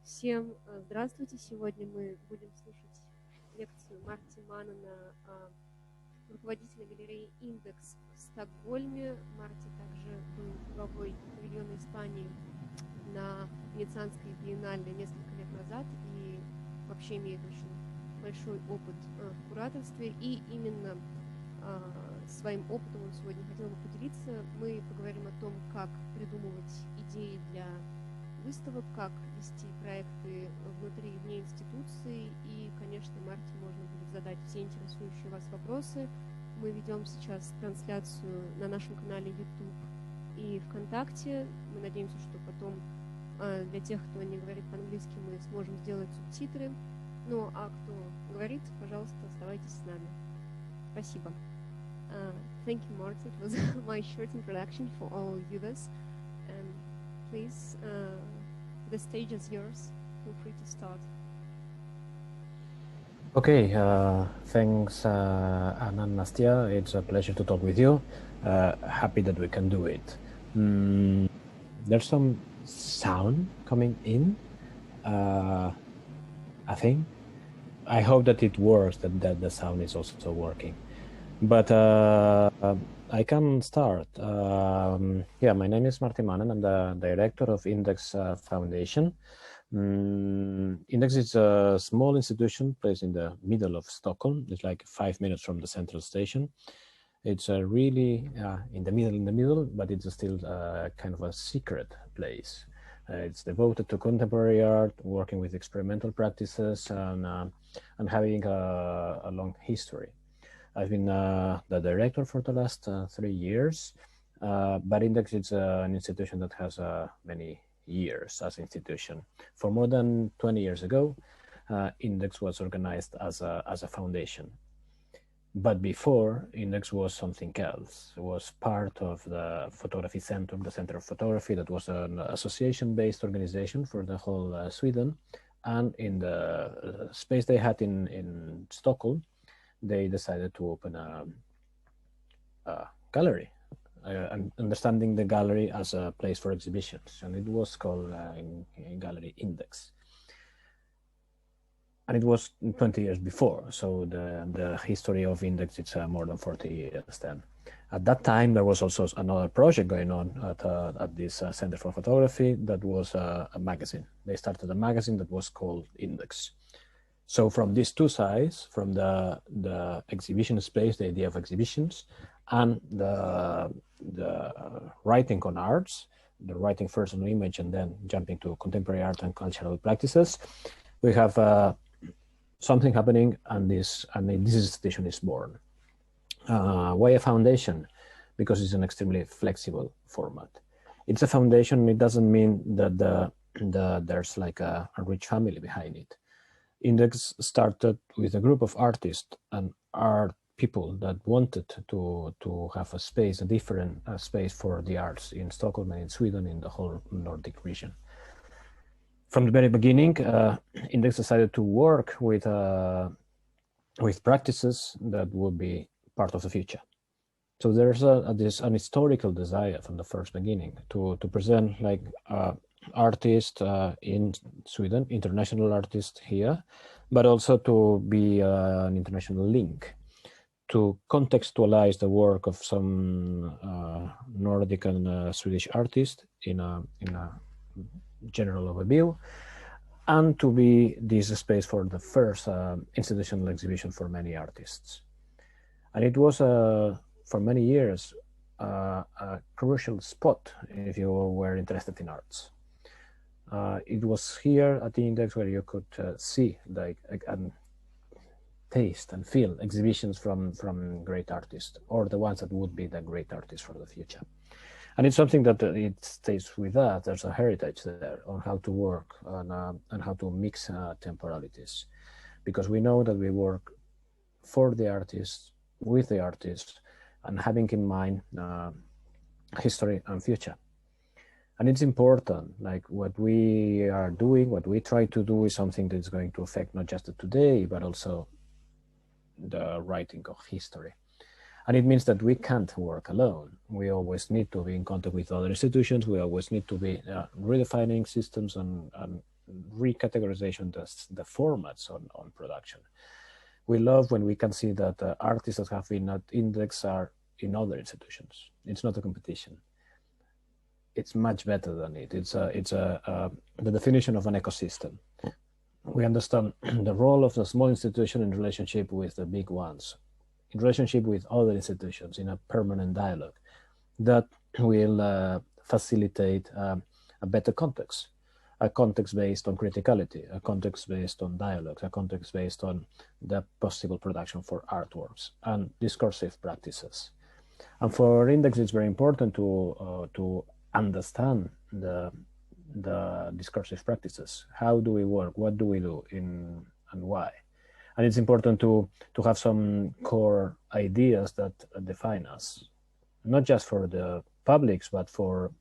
Всем здравствуйте! Сегодня мы будем слушать лекцию Марти Манена, руководителя галереи «Индекс» в Стокгольме. Марти также был главой павильона Испании на Венецианской биеннале несколько лет назад и вообще имеет очень большой опыт в кураторстве. И именно своим опытом он сегодня хотел бы поделиться. Мы поговорим о том, как придумывать идеи для выставок, как вести проекты внутри и вне институции. И, конечно, Марти можно будет задать все интересующие вас вопросы. Мы ведем сейчас трансляцию на нашем канале YouTube и ВКонтакте. Мы надеемся, что потом для тех, кто не говорит по-английски, мы сможем сделать субтитры. Ну, а кто говорит, пожалуйста, оставайтесь с нами. Спасибо. Thank you, Marti. It was my short introduction for all viewers. And please, the stage is yours. Feel free to start. Okay, thanks, Anna and Nastia. It's a pleasure to talk with you. Happy that we can do it. There's some sound coming in, I think. I hope that it works, that the sound is also working. But I can start. Yeah, my name is Marti Manena. I'm the director of Index Foundation. Index is a small institution placed in the middle of Stockholm. It's like 5 minutes from the central station. It's really in the middle, but it's still kind of a secret place. It's devoted to contemporary art, working with experimental practices, and having a long history. I've been the director for the last 3 years, but Index is an institution that has many years as an institution. For more than 20 years ago, Index was organized as a foundation. But before, Index was something else. It was part of the Photography Center, the Center of Photography, that was an association-based organization for the whole Sweden. And in the space they had in Stockholm, they decided to open a gallery, understanding the gallery as a place for exhibitions, and it was called Gallery Index. And it was 20 years before, so the history of Index is more than 40 years then. At that time, there was also another project going on at this Center for Photography that was a magazine. They started a magazine that was called Index. So from these two sides, from the exhibition space, the idea of exhibitions, and the writing on arts, the writing first on image and then jumping to contemporary art and cultural practices, we have something happening, and this institution is born. Why a foundation? Because it's an extremely flexible format. It's a foundation. It doesn't mean that there's like a rich family behind it. Index started with a group of artists and art people that wanted to have a space, a different space for the arts in Stockholm and in Sweden, in the whole Nordic region. From the very beginning, Index decided to work with practices that would be part of the future. So there's an historical desire from the first beginning to present like artists in Sweden, international artists here, but also to be an international link, to contextualize the work of some Nordic and Swedish artists in a general overview, and to be this space for the first institutional exhibition for many artists. And it was for many years a crucial spot if you were interested in arts. It was here at the Index where you could see like and taste and feel exhibitions from great artists, or the ones that would be the great artists for the future. And it's something that it stays with us. There's a heritage there on how to work and how to mix temporalities, because we know that we work for the artists, with the artists, and having in mind history and future. And it's important, like what we are doing, what we try to do is something that's going to affect not just the today, but also the writing of history. And it means that we can't work alone. We always need to be in contact with other institutions. We always need to be redefining systems and recategorization, the formats on production. We love when we can see that artists that have been at Index are in other institutions. It's not a competition. It's much better than it. It's the definition of an ecosystem. We understand the role of the small institution in relationship with the big ones, in relationship with other institutions, in a permanent dialogue that will facilitate a better context, a context based on criticality, a context based on dialogues, a context based on the possible production for artworks and discursive practices. And for Index, it's very important to understand the discursive practices. How do we work? What do we do? And why? And it's important to have some core ideas that define us, not just for the publics, but for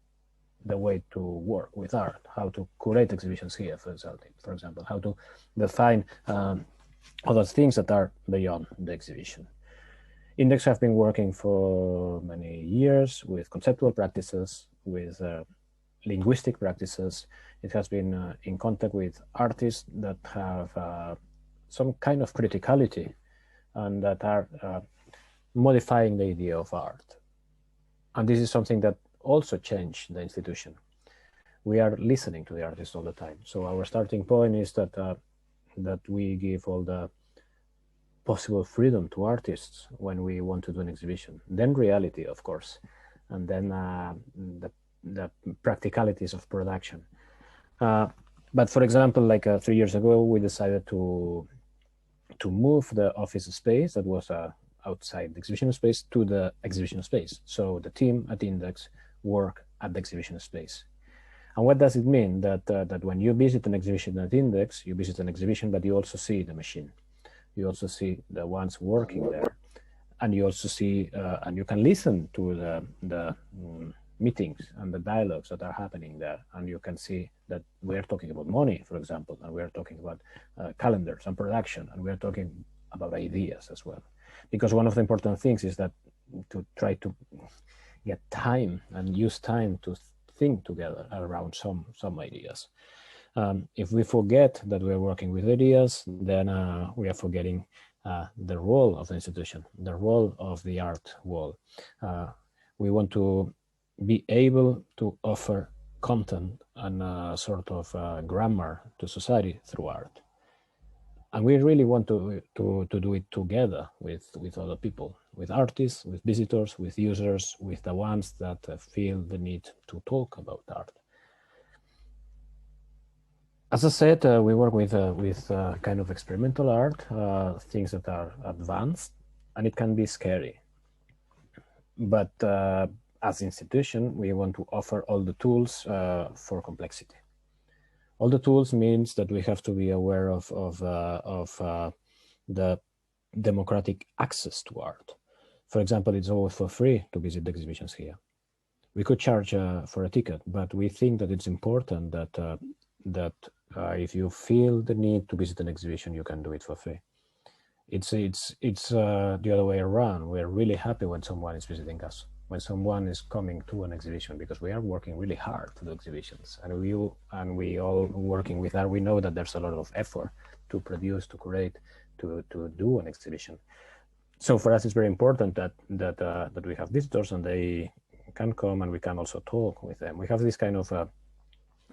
the way to work with art, how to curate exhibitions here, for example, how to define other things that are beyond the exhibition. Index have been working for many years with conceptual practices, with linguistic practices. It has been in contact with artists that have some kind of criticality and that are modifying the idea of art. And this is something that also changed the institution. We are listening to the artists all the time. So our starting point is that we give all the possible freedom to artists when we want to do an exhibition. Then reality, of course, and then the practicalities of production. But for example, like 3 years ago, we decided to move the office space that was outside the exhibition space to the exhibition space. So the team at Index work at the exhibition space. And what does it mean? That when you visit an exhibition at Index, you visit an exhibition, but you also see the machine. You also see the ones working there. And you also see, and you can listen to the meetings and the dialogues that are happening there. And you can see that we are talking about money, for example, and we are talking about calendars and production, and we are talking about ideas as well. Because one of the important things is that to try to get time and use time to think together around some ideas. If we forget that we are working with ideas, then we are forgetting the role of the institution, the role of the art wall. We want to be able to offer content and a sort of grammar to society through art. And we really want to do it together with other people, with artists, with visitors, with users, with the ones that feel the need to talk about art. As I said, we work with kind of experimental art, things that are advanced, and it can be scary. But as an institution, we want to offer all the tools for complexity. All the tools means that we have to be aware of the democratic access to art. For example, it's always for free to visit the exhibitions here. We could charge for a ticket, but we think that it's important that if you feel the need to visit an exhibition, you can do it for free. It's the other way around. We're really happy when someone is visiting us, when someone is coming to an exhibition, because we are working really hard to do exhibitions, and we all working with art. We know that there's a lot of effort to produce, to create, to do an exhibition. So for us, it's very important that we have visitors and they can come and we can also talk with them. We have this kind of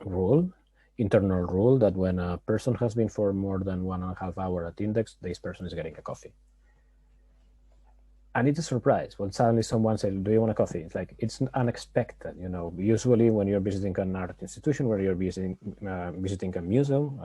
rule, internal rule, that when a person has been for more than 1.5 hours at Index, this person is getting a coffee. And it's a surprise when suddenly someone says, do you want a coffee? It's like, it's unexpected, you know. Usually when you're visiting an art institution, where you're visiting a museum,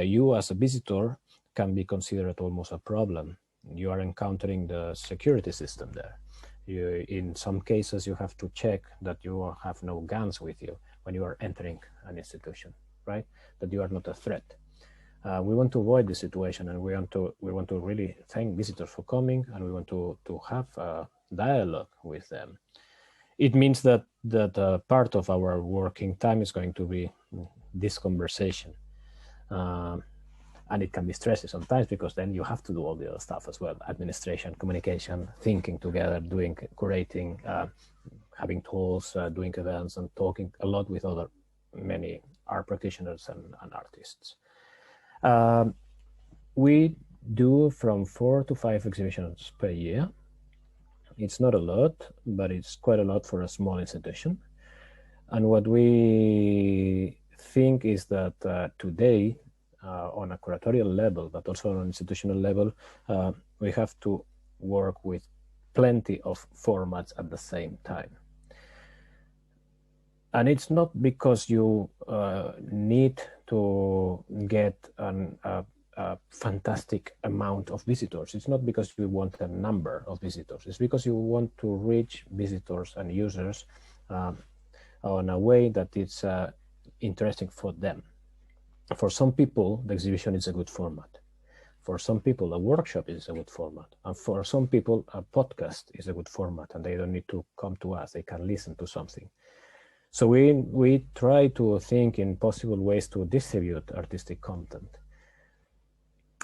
you as a visitor can be considered almost a problem. You are encountering the security system there. In some cases, you have to check that you have no guns with you when you are entering an institution, right? That you are not a threat. We want to avoid this situation, and we want to really thank visitors for coming, and we want to have a dialogue with them. It means that part of our working time is going to be this conversation. And it can be stressful sometimes, because then you have to do all the other stuff as well: administration, communication, thinking together, doing curating, having tools, doing events, and talking a lot with other many art practitioners and artists. We do from 4 to 5 exhibitions per year. It's not a lot, but it's quite a lot for a small institution. And what we think is that today, on a curatorial level, but also on an institutional level, we have to work with plenty of formats at the same time. And it's not because you need to get a fantastic amount of visitors. It's not because you want a number of visitors. It's because you want to reach visitors and users on a way that it's interesting for them. For some people, the exhibition is a good format. For some people, a workshop is a good format. And for some people, a podcast is a good format, and they don't need to come to us. They can listen to something. So we try to think in possible ways to distribute artistic content,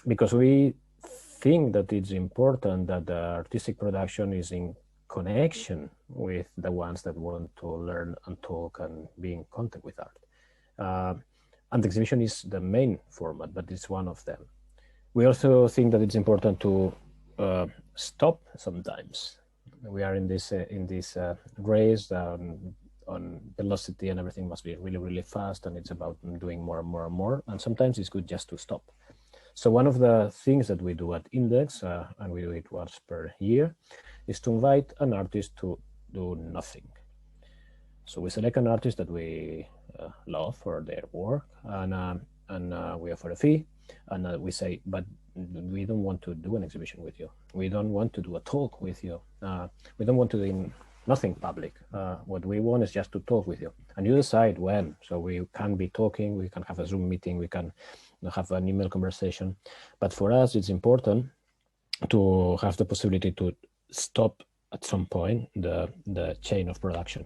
because we think that it's important that the artistic production is in connection with the ones that want to learn and talk and be in contact with art. And the exhibition is the main format, but it's one of them. We also think that it's important to stop sometimes. We are in this race on velocity, and everything must be really, really fast, and it's about doing more and more and more. And sometimes it's good just to stop. So one of the things that we do at Index, and we do it once per year, is to invite an artist to do nothing. So we select an artist that we love for their work, and we offer a fee, and we say, but we don't want to do an exhibition with you. We don't want to do a talk with you. We don't want to do nothing public. What we want is just to talk with you, and you decide when. So we can be talking, we can have a Zoom meeting, we can have an email conversation. But for us, it's important to have the possibility to stop at some point the chain of production.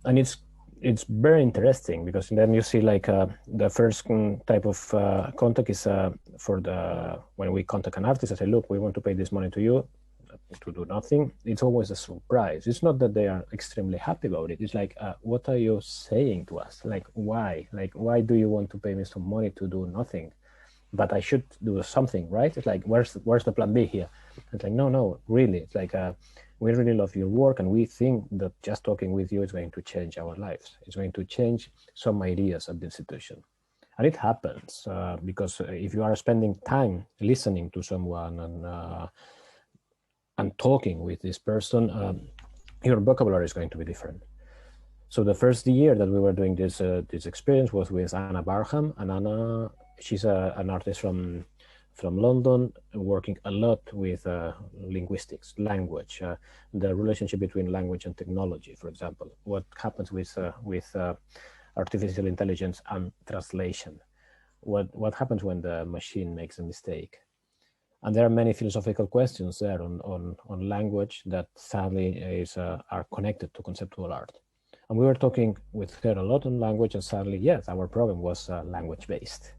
And it's very interesting, because then you see like the first type of contact is when we contact an artist and say, look, we want to pay this money to you to do nothing. It's always a surprise. It's not that they are extremely happy about it. It's like, what are you saying to us? Like, why? Like, why do you want to pay me some money to do nothing? But I should do something, right? It's like, where's the plan B here? It's like, no, really. It's like, we really love your work, and we think that just talking with you is going to change our lives. It's going to change some ideas at the institution. And it happens because if you are spending time listening to someone and talking with this person, your vocabulary is going to be different. So the first year that we were doing this experience was with Anna Barham, and Anna, she's an artist from London, working a lot with linguistics, language, the relationship between language and technology, for example. What happens with artificial intelligence and translation? What happens when the machine makes a mistake? And there are many philosophical questions there on language that sadly are connected to conceptual art. And we were talking with her a lot on language, and sadly, yes, our program was language-based,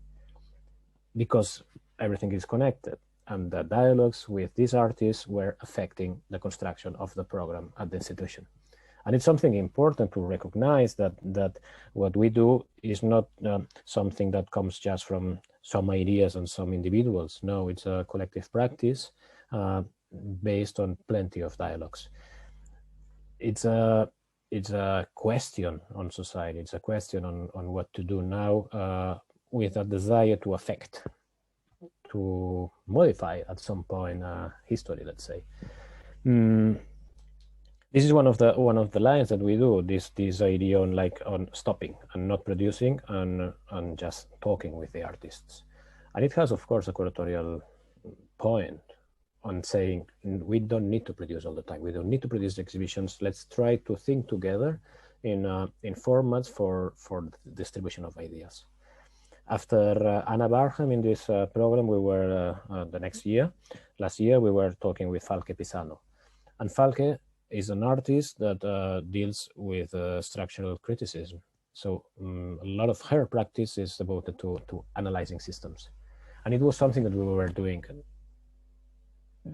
because everything is connected, and the dialogues with these artists were affecting the construction of the program at the institution. And it's something important to recognize that what we do is not something that comes just from some ideas and some individuals. No, it's a collective practice based on plenty of dialogues. It's a question on society. It's a question on what to do now with a desire to affect, to modify at some point history, let's say. This is one of the lines that we do. This idea on stopping and not producing and just talking with the artists, and it has, of course, a curatorial point on saying we don't need to produce all the time. We don't need to produce exhibitions. Let's try to think together in formats for distribution of ideas. After Anna Barham in this program, we were last year we were talking with Falke Pisano, and Falke is an artist that deals with structural criticism. So a lot of her practice is devoted to analyzing systems. And it was something that we were doing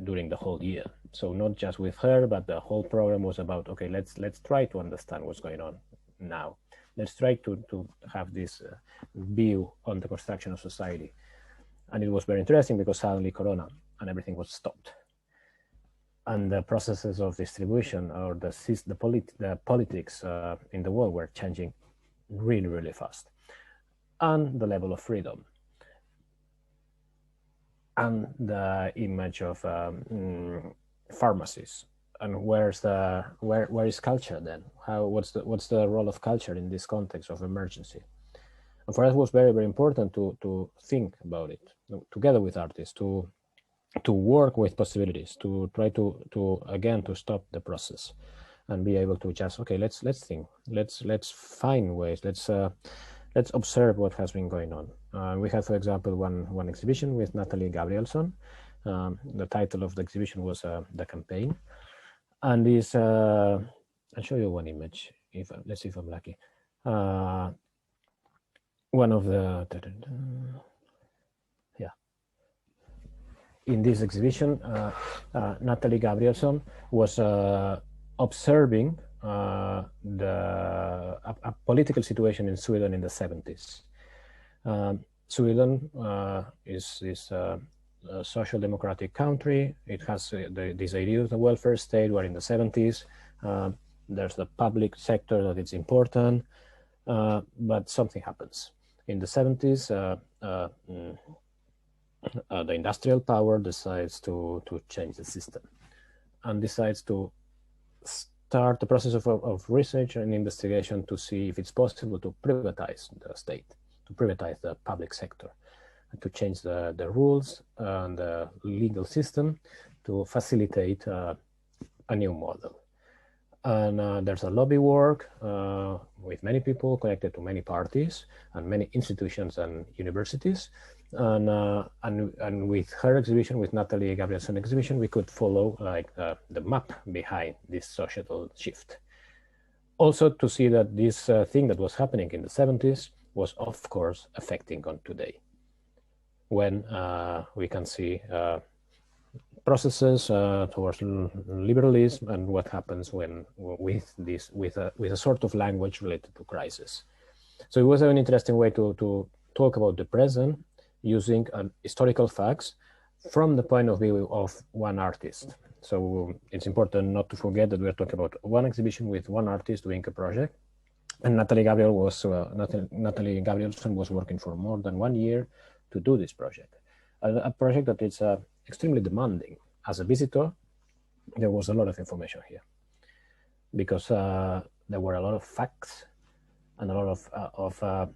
during the whole year. So not just with her, but the whole program was about, okay, let's try to understand what's going on. now. Let's try to have this view on the construction of society. And it was very interesting because suddenly Corona and everything was stopped. And the processes of distribution or the politics in the world were changing really, really fast. And the level of freedom. And the image of pharmacies. And where is culture then? What's the role of culture in this context of emergency? And for us, it was very, very important to think about it together with artists, to work with possibilities, to try to again to stop the process, and be able to just let's think, let's find ways, let's observe what has been going on. We had, for example, one exhibition with Natalie Gabrielsson. The title of the exhibition was The Campaign. And this, I'll show you one image. Let's see if I'm lucky. One of the, yeah. In this exhibition, Natalie Gabrielsson was observing a political situation in Sweden in the 70s. Sweden is a social democratic country. It has this idea of the welfare state, where in the 70s there's the public sector that is important, but something happens. In the 70s, the industrial power decides to change the system and decides to start the process of research and investigation to see if it's possible to privatize the state, to privatize the public sector, to change the rules and the legal system to facilitate a new model. And there's a lobby work with many people connected to many parties and many institutions and universities. And with her exhibition, with Natalie Gabrielsson exhibition, we could follow the map behind this societal shift. Also to see that this thing that was happening in the 70s was, of course, affecting on today, when we can see processes towards liberalism and what happens when with a sort of language related to crisis. So it was an interesting way to talk about the present using historical facts from the point of view of one artist. So it's important not to forget that we're talking about one exhibition with one artist doing a project. And Natalie Gabrielsson was working for more than 1 year to do this project. A project that is extremely demanding. As a visitor, there was a lot of information here because there were a lot of facts and a lot of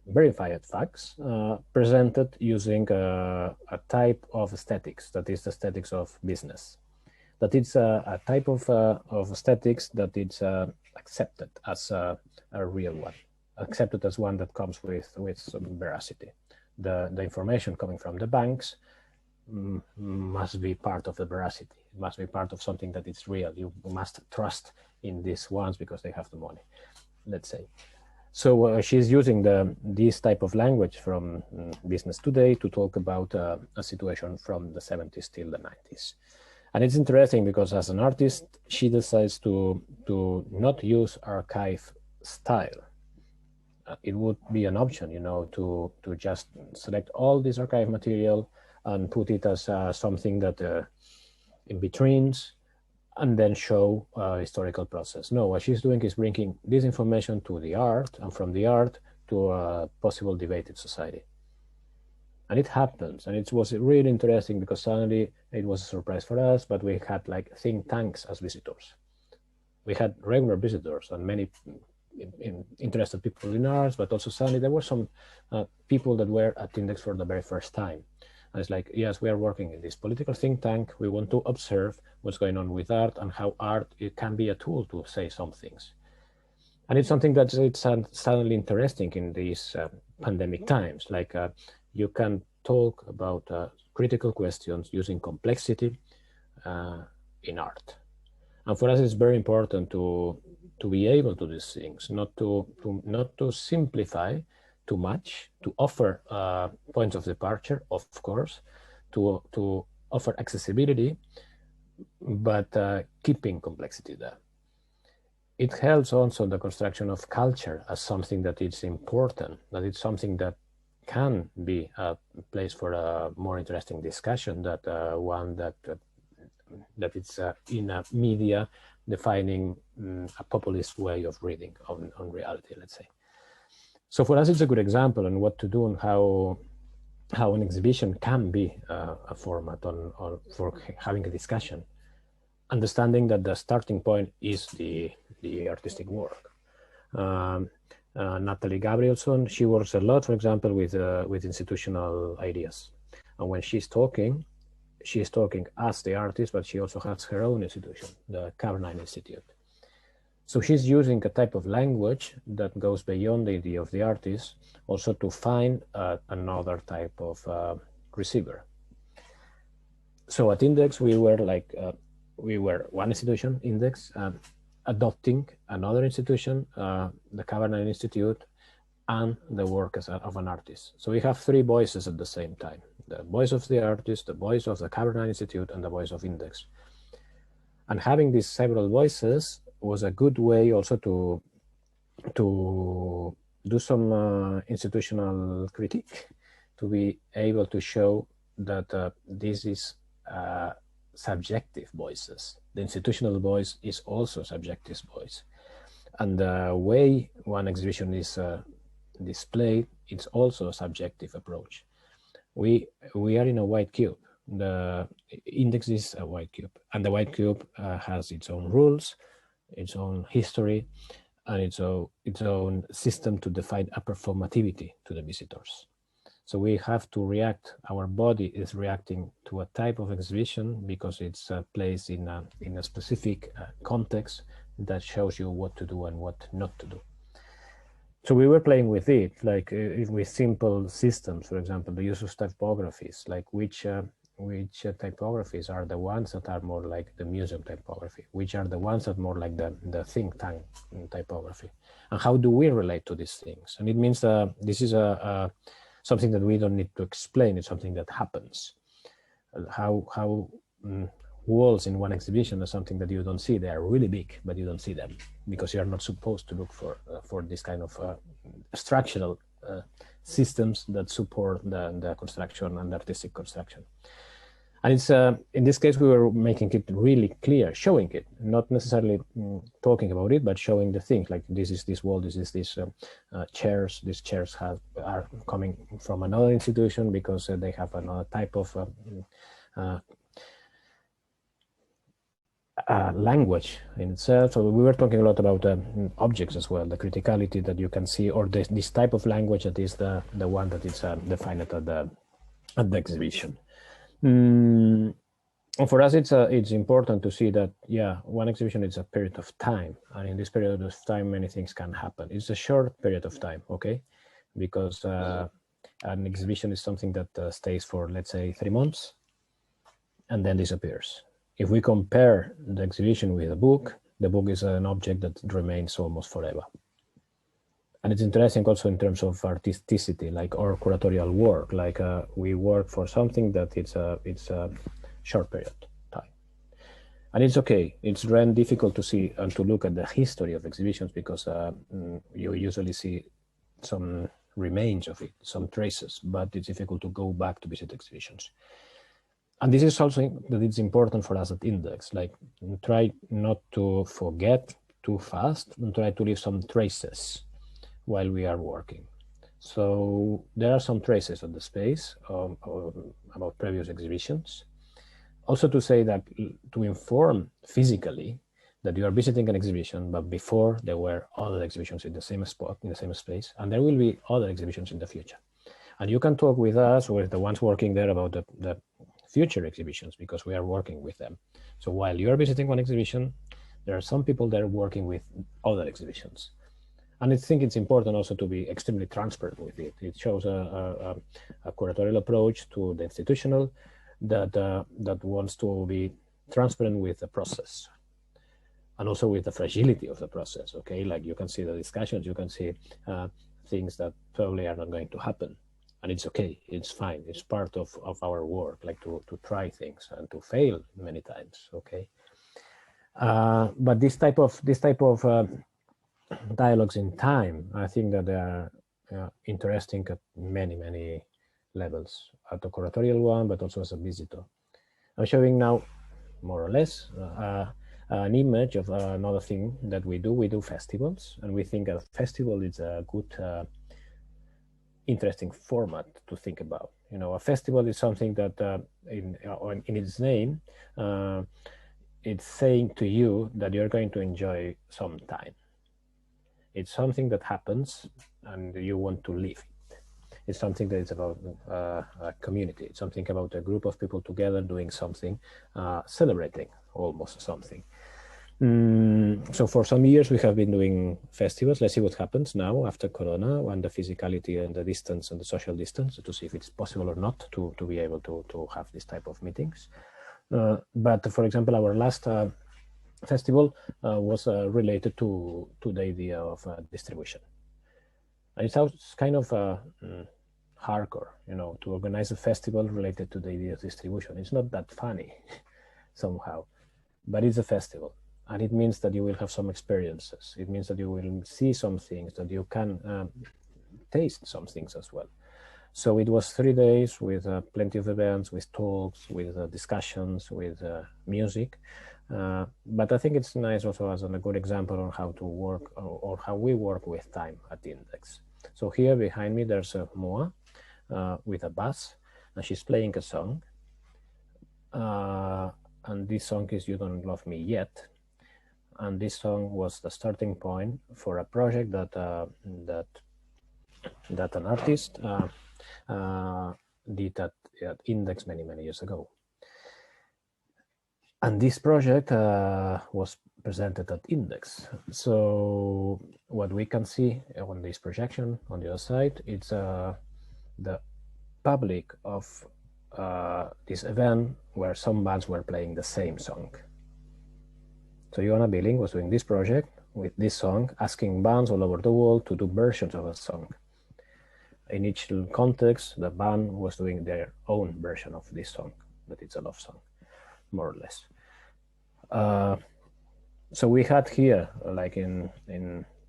verified facts presented using a type of aesthetics that is the aesthetics of business. That it's a type of aesthetics that it's accepted as a real one, accepted as one that comes with some veracity. The information coming from the banks must be part of the veracity. It must be part of something that is real. You must trust in these ones because they have the money, let's say. So she's using this type of language from Business Today to talk about a situation from the 70s till the 90s. And it's interesting because as an artist, she decides to not use archive style. It would be an option, to just select all this archive material and put it as something that in betweens and then show a historical process. No, what she's doing is bringing this information to the art and from the art to a possible debate in society. And it happens, and it was really interesting because suddenly it was a surprise for us, but we had think tanks as visitors. We had regular visitors and many interested people in arts, but also suddenly there were some people that were at Index for the very first time. And it's like, yes, we are working in this political think tank. We want to observe what's going on with art and how art it can be a tool to say some things. And it's something that it's suddenly interesting in these pandemic times. You can talk about critical questions using complexity in art. And for us, it's very important to be able to do these things, not to simplify too much, to offer points of departure, of course, to offer accessibility, but keeping complexity there. it helps also the construction of culture as something that is important, that it's something that can be a place for a more interesting discussion, that one that it's in a media defining a populist way of reading on reality, let's say. So for us, it's a good example on what to do and how an exhibition can be a format for having a discussion, understanding that the starting point is the artistic work. Natalie Gabrielson, she works a lot, for example, with institutional ideas, and when she's talking as the artist, but she also has her own institution, the Cabernet Institute. So she's using a type of language that goes beyond the idea of the artist, also to find another type of receiver. So at Index, we were one institution, Index, adopting another institution, the Cabernet Institute, and the work of an artist. So we have three voices at the same time: the voice of the artist, the voice of the Cabernet Institute, and the voice of Index. And having these several voices was a good way also to do some institutional critique, to be able to show that this is subjective voices. The institutional voice is also subjective voice. And the way one exhibition is displayed, it's also a subjective approach. We are in a white cube. The Index is a white cube, and the white cube has its own rules, its own history, and its own system to define a performativity to the visitors. So we have to react. Our body is reacting to a type of exhibition because it's placed in a specific context that shows you what to do and what not to do. So we were playing with it, like with simple systems. For example, the use of typographies, like which typographies are the ones that are more like the museum typography, which are the ones that are more like the think tank typography, and how do we relate to these things? And it means that this is something that we don't need to explain. It's something that happens. How walls in one exhibition are something that you don't see. They are really big, but you don't see them because you are not supposed to look for this kind of structural systems that support the construction and the artistic construction. And it's in this case we were making it really clear, showing it, not necessarily talking about it, but showing the things, like this is this wall, this is this chairs. These chairs are coming from another institution because they have another type of language in itself. So we were talking a lot about objects as well, the criticality that you can see, or this type of language that is the one that is defined at the exhibition. And for us, it's important to see that, yeah, one exhibition is a period of time, and in this period of time, many things can happen. It's a short period of time, okay, because an exhibition is something that stays for, let's say, 3 months, and then disappears. If we compare the exhibition with a book, the book is an object that remains almost forever. And it's interesting also in terms of artisticity, like our curatorial work, like we work for something that it's a short period of time. And it's okay. It's really difficult to see and to look at the history of exhibitions because you usually see some remains of it, some traces, but it's difficult to go back to visit exhibitions. And this is also that it's important for us at Index, like try not to forget too fast and try to leave some traces while we are working. So there are some traces of the space about previous exhibitions. Also to say that, to inform physically that you are visiting an exhibition, but before there were other exhibitions in the same spot, in the same space, and there will be other exhibitions in the future. And you can talk with us or with the ones working there about the future exhibitions because we are working with them. So while you are visiting one exhibition, there are some people there working with other exhibitions. And I think it's important also to be extremely transparent with it. It shows a curatorial approach to the institutional that wants to be transparent with the process and also with the fragility of the process, okay? Like you can see the discussions, you can see things that probably are not going to happen. And it's okay, it's fine. It's part of our work, like to try things and to fail many times, okay? But this type of dialogues in time, I think that they are interesting at many levels, at the curatorial one, but also as a visitor. I'm showing now, more or less, an image of another thing that we do. We do festivals, and we think a festival is a good, interesting format to think about. You know, a festival is something that in its name, it's saying to you that you're going to enjoy some time. It's something that happens and you want to live it. It's something that is about a community. It's something about a group of people together doing something, celebrating almost something. So for some years we have been doing festivals. Let's see what happens now after Corona, when the physicality and the distance and the social distance, to see if it's possible or not to be able to have this type of meetings. But for example, our last festival was related to the idea of distribution. And it sounds kind of hardcore, you know, to organize a festival related to the idea of distribution. It's not that funny somehow, but it's a festival. And it means that you will have some experiences. It means that you will see some things, that you can taste some things as well. So it was 3 days with plenty of events, with talks, with discussions, with music. But I think it's nice also as a good example on how to work or how we work with time at the Index. So here behind me, there's a Moa with a bass, and she's playing a song. And this song is You Don't Love Me Yet. And this song was the starting point for a project that an artist did at Index many years ago. And this project was presented at Index. So what we can see on this projection on the other side, it's the public of this event where some bands were playing the same song. So Joanna Billing was doing this project with this song, asking bands all over the world to do versions of a song. In each context, the band was doing their own version of this song, but it's a love song, more or less. So we had here, like in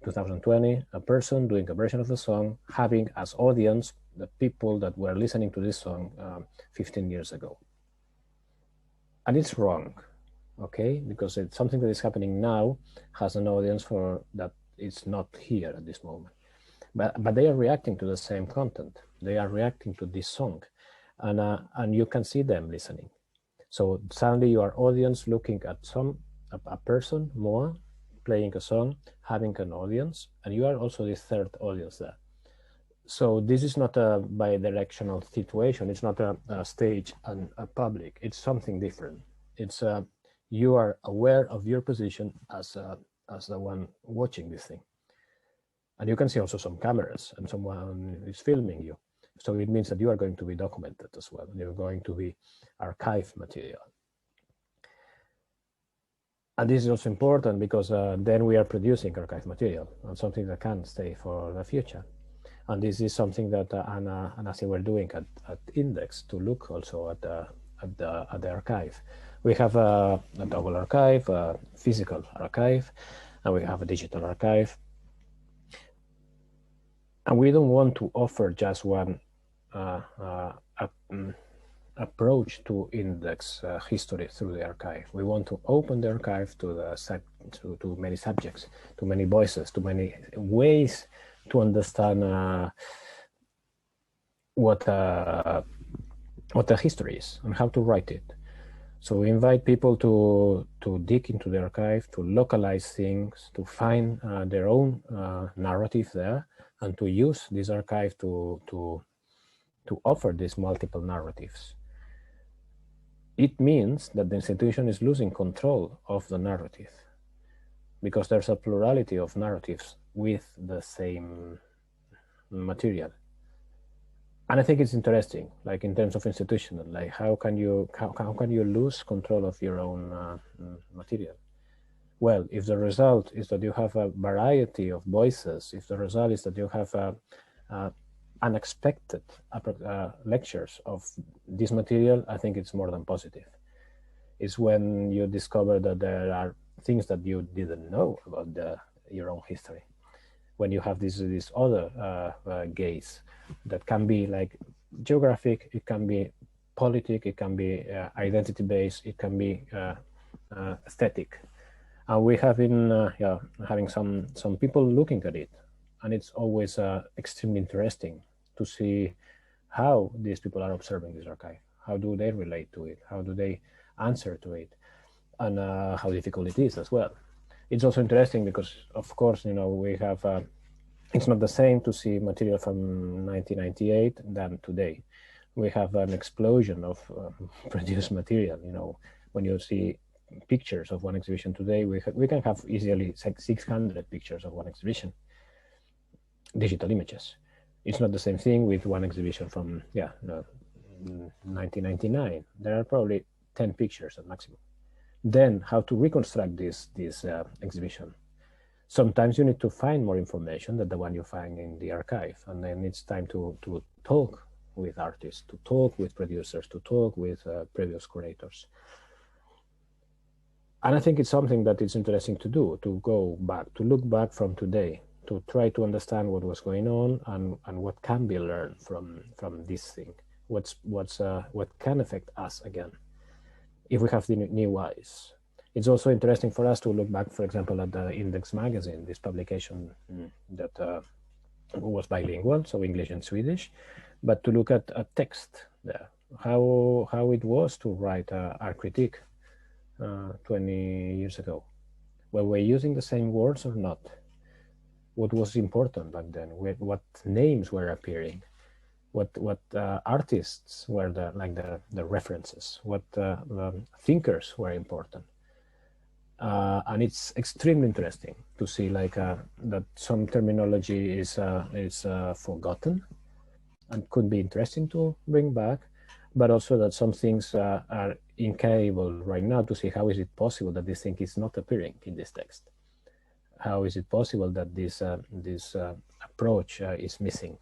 2020, a person doing a version of the song, having as audience the people that were listening to this song 15 years ago. And it's wrong, okay? Because it's something that is happening now has an audience for that it's not here at this moment. But they are reacting to the same content. They are reacting to this song, and you can see them listening. So suddenly you are audience looking at a person, Moa, playing a song, having an audience, and you are also the third audience there. So this is not a bi-directional situation. It's not a stage and a public. It's something different. It's you are aware of your position as the one watching this thing. And you can see also some cameras and someone is filming you. So it means that you are going to be documented as well. You're going to be archive material. And this is also important because then we are producing archive material and something that can stay for the future. And this is something that Anna and Asi were doing at Index to look also at the archive. We have a double archive, a physical archive, and we have a digital archive. And we don't want to offer just one approach to Index history through the archive. We want to open the archive to many subjects, to many voices, to many ways to understand what the history is and how to write it. So we invite people to dig into the archive, to localize things, to find their own narrative there, and to use this archive to offer these multiple narratives. It means that the institution is losing control of the narrative because there's a plurality of narratives with the same material. And I think it's interesting, like in terms of institutional, like how can you lose control of your own material? Well, if the result is that you have a variety of voices, if the result is that you have unexpected lectures of this material, I think it's more than positive. It's when you discover that there are things that you didn't know about your own history. When you have this other gaze that can be like geographic, it can be politic, it can be identity based, it can be aesthetic. And we have been having some people looking at it, and it's always extremely interesting to see how these people are observing this archive. How do they relate to it? How do they answer to it? And how difficult it is as well. It's also interesting because, of course, you know, we have, it's not the same to see material from 1998 than today. We have an explosion of produced material. You know, when you see pictures of one exhibition today, we can have easily 600 pictures of one exhibition, digital images. It's not the same thing with one exhibition from 1999. There are probably 10 pictures at maximum. Then how to reconstruct this exhibition. Sometimes you need to find more information than the one you find in the archive, and then it's time to talk with artists, to talk with producers, to talk with previous curators. And I think it's something that is interesting to do, to go back, to look back from today, to try to understand what was going on and what can be learned from this thing. What can affect us again if we have the new eyes. It's also interesting for us to look back, for example, at the Index magazine, this publication that was bilingual, so English and Swedish, but to look at a text there, how it was to write our critique 20 years ago. Were we using the same words or not? What was important back then? What names were appearing? What artists were the references? What thinkers were important? And it's extremely interesting to see that some terminology is forgotten and could be interesting to bring back, but also that some things are incapable right now to see how is it possible that this thing is not appearing in this text. How is it possible that this approach is missing?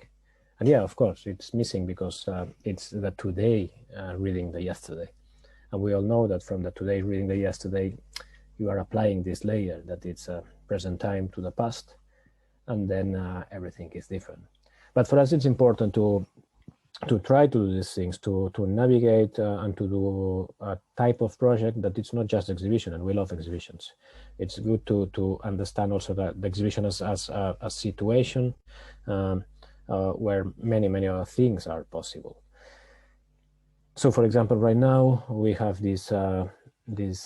And yeah, of course, it's missing because it's the today reading the yesterday. And we all know that from the today reading the yesterday, you are applying this layer that it's present time to the past, and then everything is different. But for us, it's important to try to do these things, to navigate and to do a type of project that it's not just exhibition, and we love exhibitions. It's good to understand also that the exhibition as a situation where many other things are possible. So, for example, right now we have this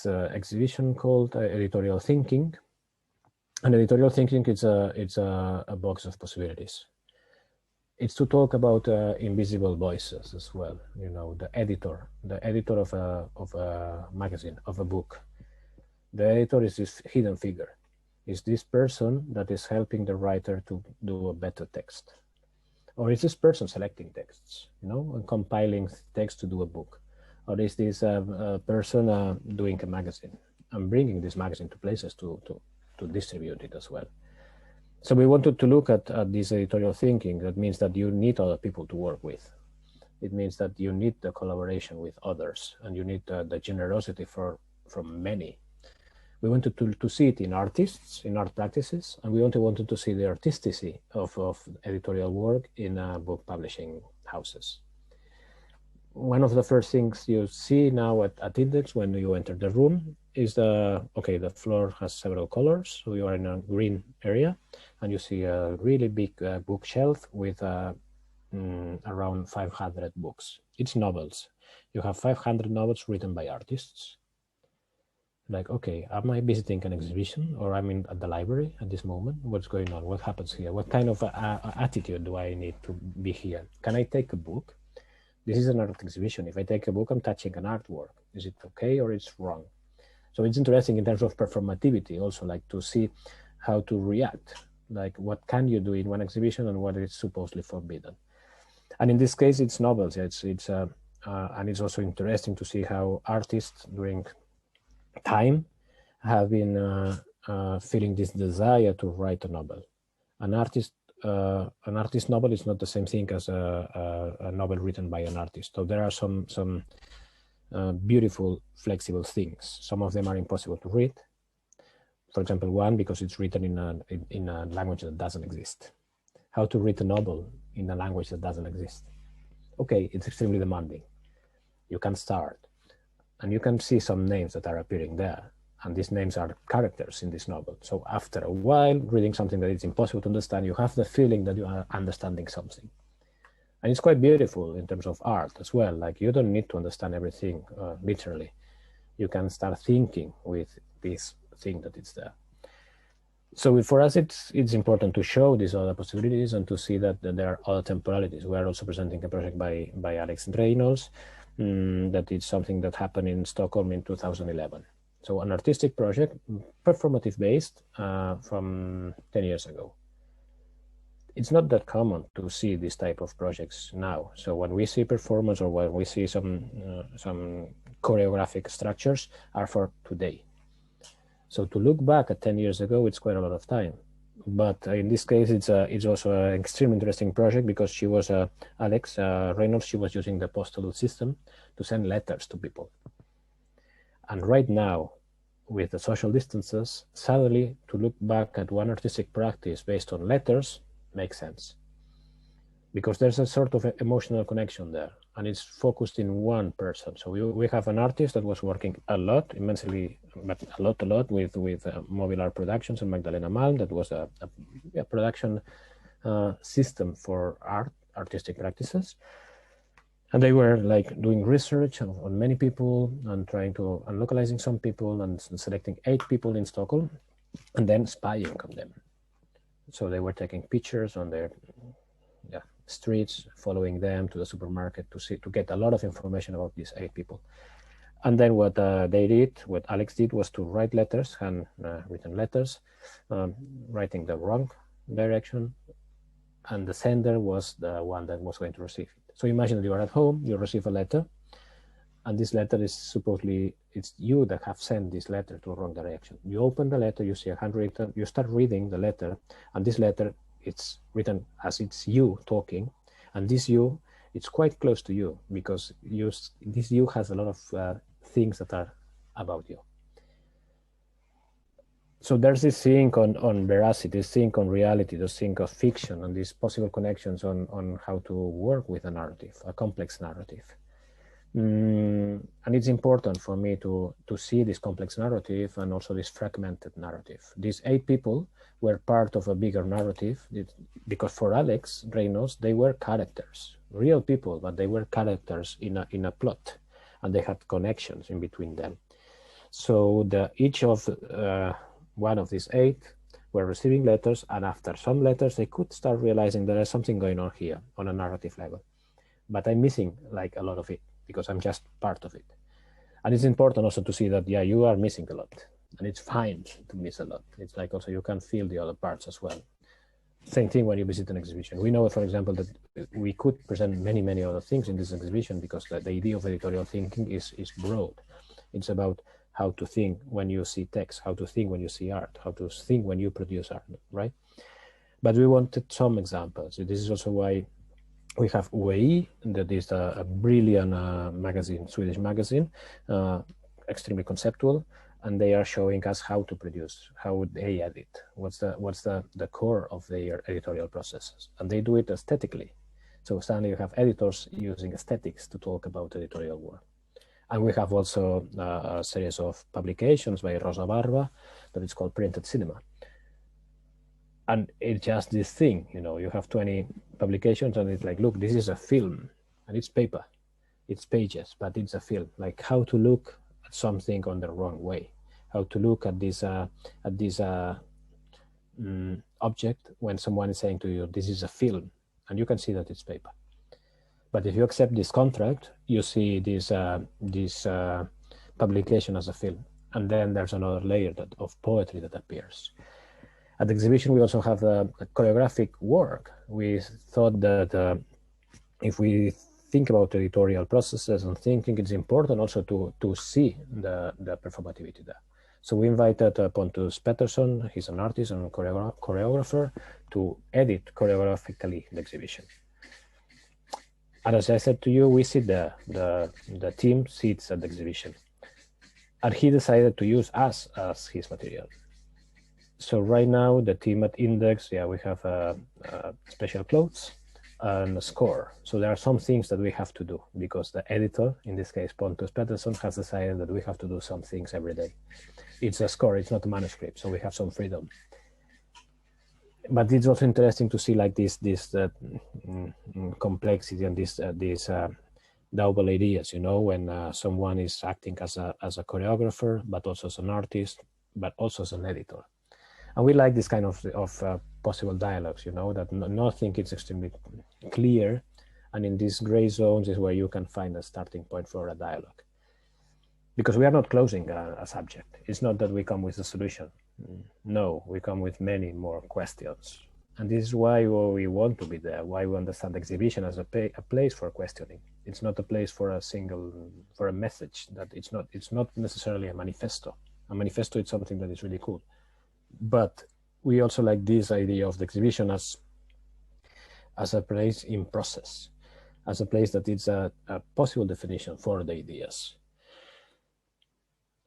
exhibition called Editorial Thinking, and editorial thinking it's a box of possibilities. It's to talk about invisible voices as well. You know, the editor of a magazine, of a book. The editor is this hidden figure. Is this person that is helping the writer to do a better text, or is this person selecting texts, you know, and compiling text to do a book, or is this person doing a magazine and bringing this magazine to places to distribute it as well? So we wanted to look at this editorial thinking. That means that you need other people to work with. It means that you need the collaboration with others, and you need the generosity from many. We wanted to see it in artists, in art practices, and we wanted to see the artistry of editorial work in book publishing houses. One of the first things you see now at Index when you enter the room is the floor has several colors. So you are in a green area, and you see a really big bookshelf with around 500 books. It's novels. You have 500 novels written by artists. Like, okay, am I visiting an exhibition, or I'm at the library at this moment? What's going on? What happens here? What kind of attitude do I need to be here? Can I take a book? This is an art exhibition. If I take a book, I'm touching an artwork. Is it okay or it's wrong? So it's interesting in terms of performativity also, like to see how to react. Like, what can you do in one exhibition and what is supposedly forbidden? And in this case, it's novels. And it's also interesting to see how artists during time have been feeling this desire to write a novel. An artist novel is not the same thing as a novel written by an artist. So there are some beautiful, flexible things. Some of them are impossible to read. For example, one, because it's written in a language that doesn't exist. How to read a novel in a language that doesn't exist. Okay, it's extremely demanding. You can start, and you can see some names that are appearing there, and these names are characters in this novel. So after a while, reading something that is impossible to understand, you have the feeling that you are understanding something. And it's quite beautiful in terms of art as well. Like, you don't need to understand everything literally. You can start thinking with this thing that is there. So for us, it's important to show these other possibilities and to see that there are other temporalities. We are also presenting a project by Alex Reynolds that is something that happened in Stockholm in 2011. So an artistic project, performative based, from 10 years ago. It's not that common to see this type of projects now. So when we see performance or when we see some choreographic structures are for today. So to look back at 10 years ago, it's quite a lot of time. But in this case, it's also an extremely interesting project because she was, Alex Reynolds, she was using the postal system to send letters to people. And right now, with the social distances, suddenly to look back at one artistic practice based on letters makes sense. Because there's a sort of emotional connection there, and it's focused in one person. So we have an artist that was working a lot, immensely, but a lot with Mobile Art Productions and Magdalena Malm. That was a production system for artistic practices. And they were like doing research on many people and and localizing some people and selecting 8 people in Stockholm and then spying on them. So they were taking pictures on their streets, following them to the supermarket to get a lot of information about these 8 people. And then what what Alex did was to write letters, handwritten letters, writing the wrong direction, and the sender was the one that was going to receive it. So imagine that you are at home, you receive a letter, and this letter is supposedly, it's you that have sent this letter to the wrong direction. You open the letter, you see a handwritten, you start reading the letter, and this letter, it's written as it's you talking, and this you, it's quite close to you because this you has a lot of things that are about you. So there's this thing on veracity, this thing on reality, this thing of fiction, and these possible connections on how to work with a narrative, a complex narrative. And it's important for me to see this complex narrative and also this fragmented narrative. These 8 people were part of a bigger narrative because for Alex Reynolds, they were characters, real people, but they were characters in a plot, and they had connections in between them. So each of one of these 8 were receiving letters, and after some letters, they could start realizing there is something going on here on a narrative level. But I'm missing like a lot of it because I'm just part of it. And it's important also to see that, yeah, you are missing a lot, and it's fine to miss a lot. It's like also you can feel the other parts as well. Same thing when you visit an exhibition. We know, for example, that we could present many other things in this exhibition because the idea of editorial thinking is broad. It's about how to think when you see text, how to think when you see art, how to think when you produce art, right? But we wanted some examples. This is also why we have Idei, that is a brilliant magazine, Swedish magazine, extremely conceptual, and they are showing us how to produce, how they edit, what's the core of their editorial processes, and they do it aesthetically. So suddenly you have editors using aesthetics to talk about editorial work. And we have also a series of publications by Rosa Barba that is called Printed Cinema. And it's just this thing, you have 20 publications and it's like, look, this is a film and it's paper, it's pages, but it's a film. Like how to look at something on the wrong way, how to look at this object when someone is saying to you, this is a film, and you can see that it's paper. But if you accept this contract, you see this publication as a film. And then there's another layer of poetry that appears. At the exhibition, we also have a choreographic work. We thought that if we think about editorial processes and thinking, it's important also to see the performativity there. So we invited Pontus Pettersson, he's an artist and choreographer, to edit choreographically the exhibition. And as I said to you, we sit there, the team sits at the exhibition. And he decided to use us as his material. So right now, the team at Index, yeah, we have special clothes and a score. So there are some things that we have to do because the editor, in this case, Pontus Pettersson, has decided that we have to do some things every day. It's a score, it's not a manuscript, so we have some freedom. But it's also interesting to see like this complexity and these double ideas, you know, when someone is acting as a choreographer, but also as an artist, but also as an editor. And we like this kind of possible dialogues, you know, that nothing is extremely clear. And in these gray zones is where you can find a starting point for a dialogue. Because we are not closing a subject. It's not that we come with a solution. No, we come with many more questions. And this is why we want to be there, why we understand exhibition as a place for questioning. It's not a place for a message, that it's not necessarily a manifesto. A manifesto is something that is really cool. But we also like this idea of the exhibition as a place in process, as a place that is a possible definition for the ideas.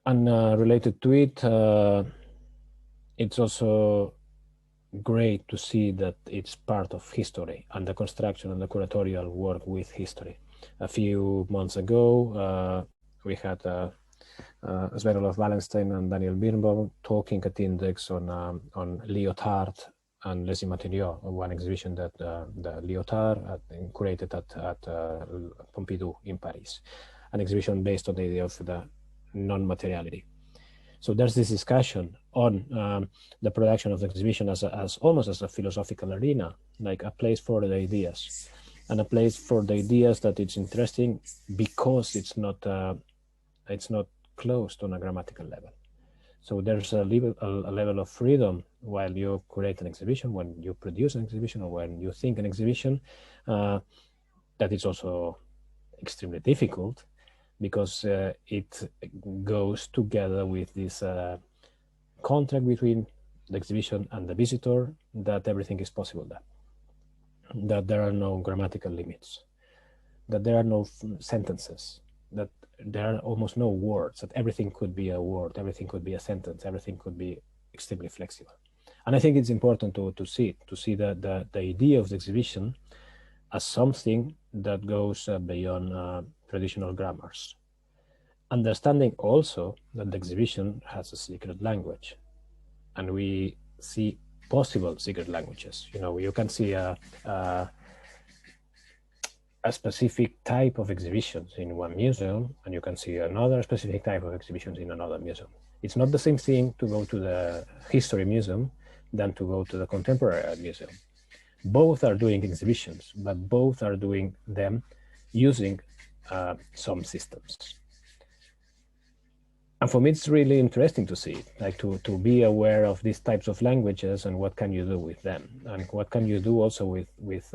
And related to it, it's also great to see that it's part of history and the construction and the curatorial work with history. A few months ago, we had Sven-Olof Wallenstein and Daniel Birnbaum talking at Index on Lyotard and Les Immatériaux, one exhibition that the Lyotard curated at Pompidou in Paris, an exhibition based on the idea of the non-materiality. So there's this discussion on the production of the exhibition as almost as a philosophical arena, like a place for the ideas, and a place for the ideas that it's interesting because it's not closed on a grammatical level. So there's a level of freedom while you create an exhibition, when you produce an exhibition, or when you think an exhibition, that is also extremely difficult, because it goes together with this contract between the exhibition and the visitor, that everything is possible there, that there are no grammatical limits, that there are no sentences, that there are almost no words, that everything could be a word, everything could be a sentence, everything could be extremely flexible. And I think it's important to see the idea of the exhibition as something that goes beyond traditional grammars. Understanding also that the exhibition has a secret language, and we see possible secret languages. You know, you can see a specific type of exhibitions in one museum, and you can see another specific type of exhibitions in another museum. It's not the same thing to go to the history museum than to go to the contemporary art museum. Both are doing exhibitions, but both are doing them using some systems. And for me, it's really interesting to see, like to be aware of these types of languages and what can you do with them, and what can you do also with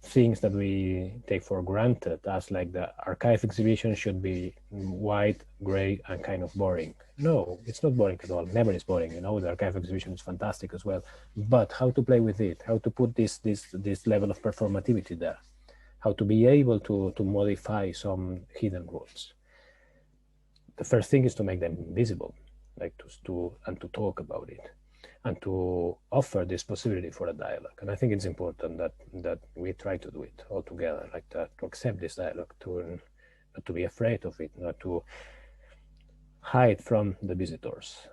things that we take for granted, as like the archive exhibition should be white, gray, and kind of boring. No, it's not boring at all. Never is boring. You know, the archive exhibition is fantastic as well. But how to play with it? How to put this level of performativity there? How to be able to modify some hidden rules? The first thing is to make them visible, like to talk about it, and to offer this possibility for a dialogue. And I think it's important that we try to do it all together, like to accept this dialogue, not to be afraid of it, not to hide from the visitors.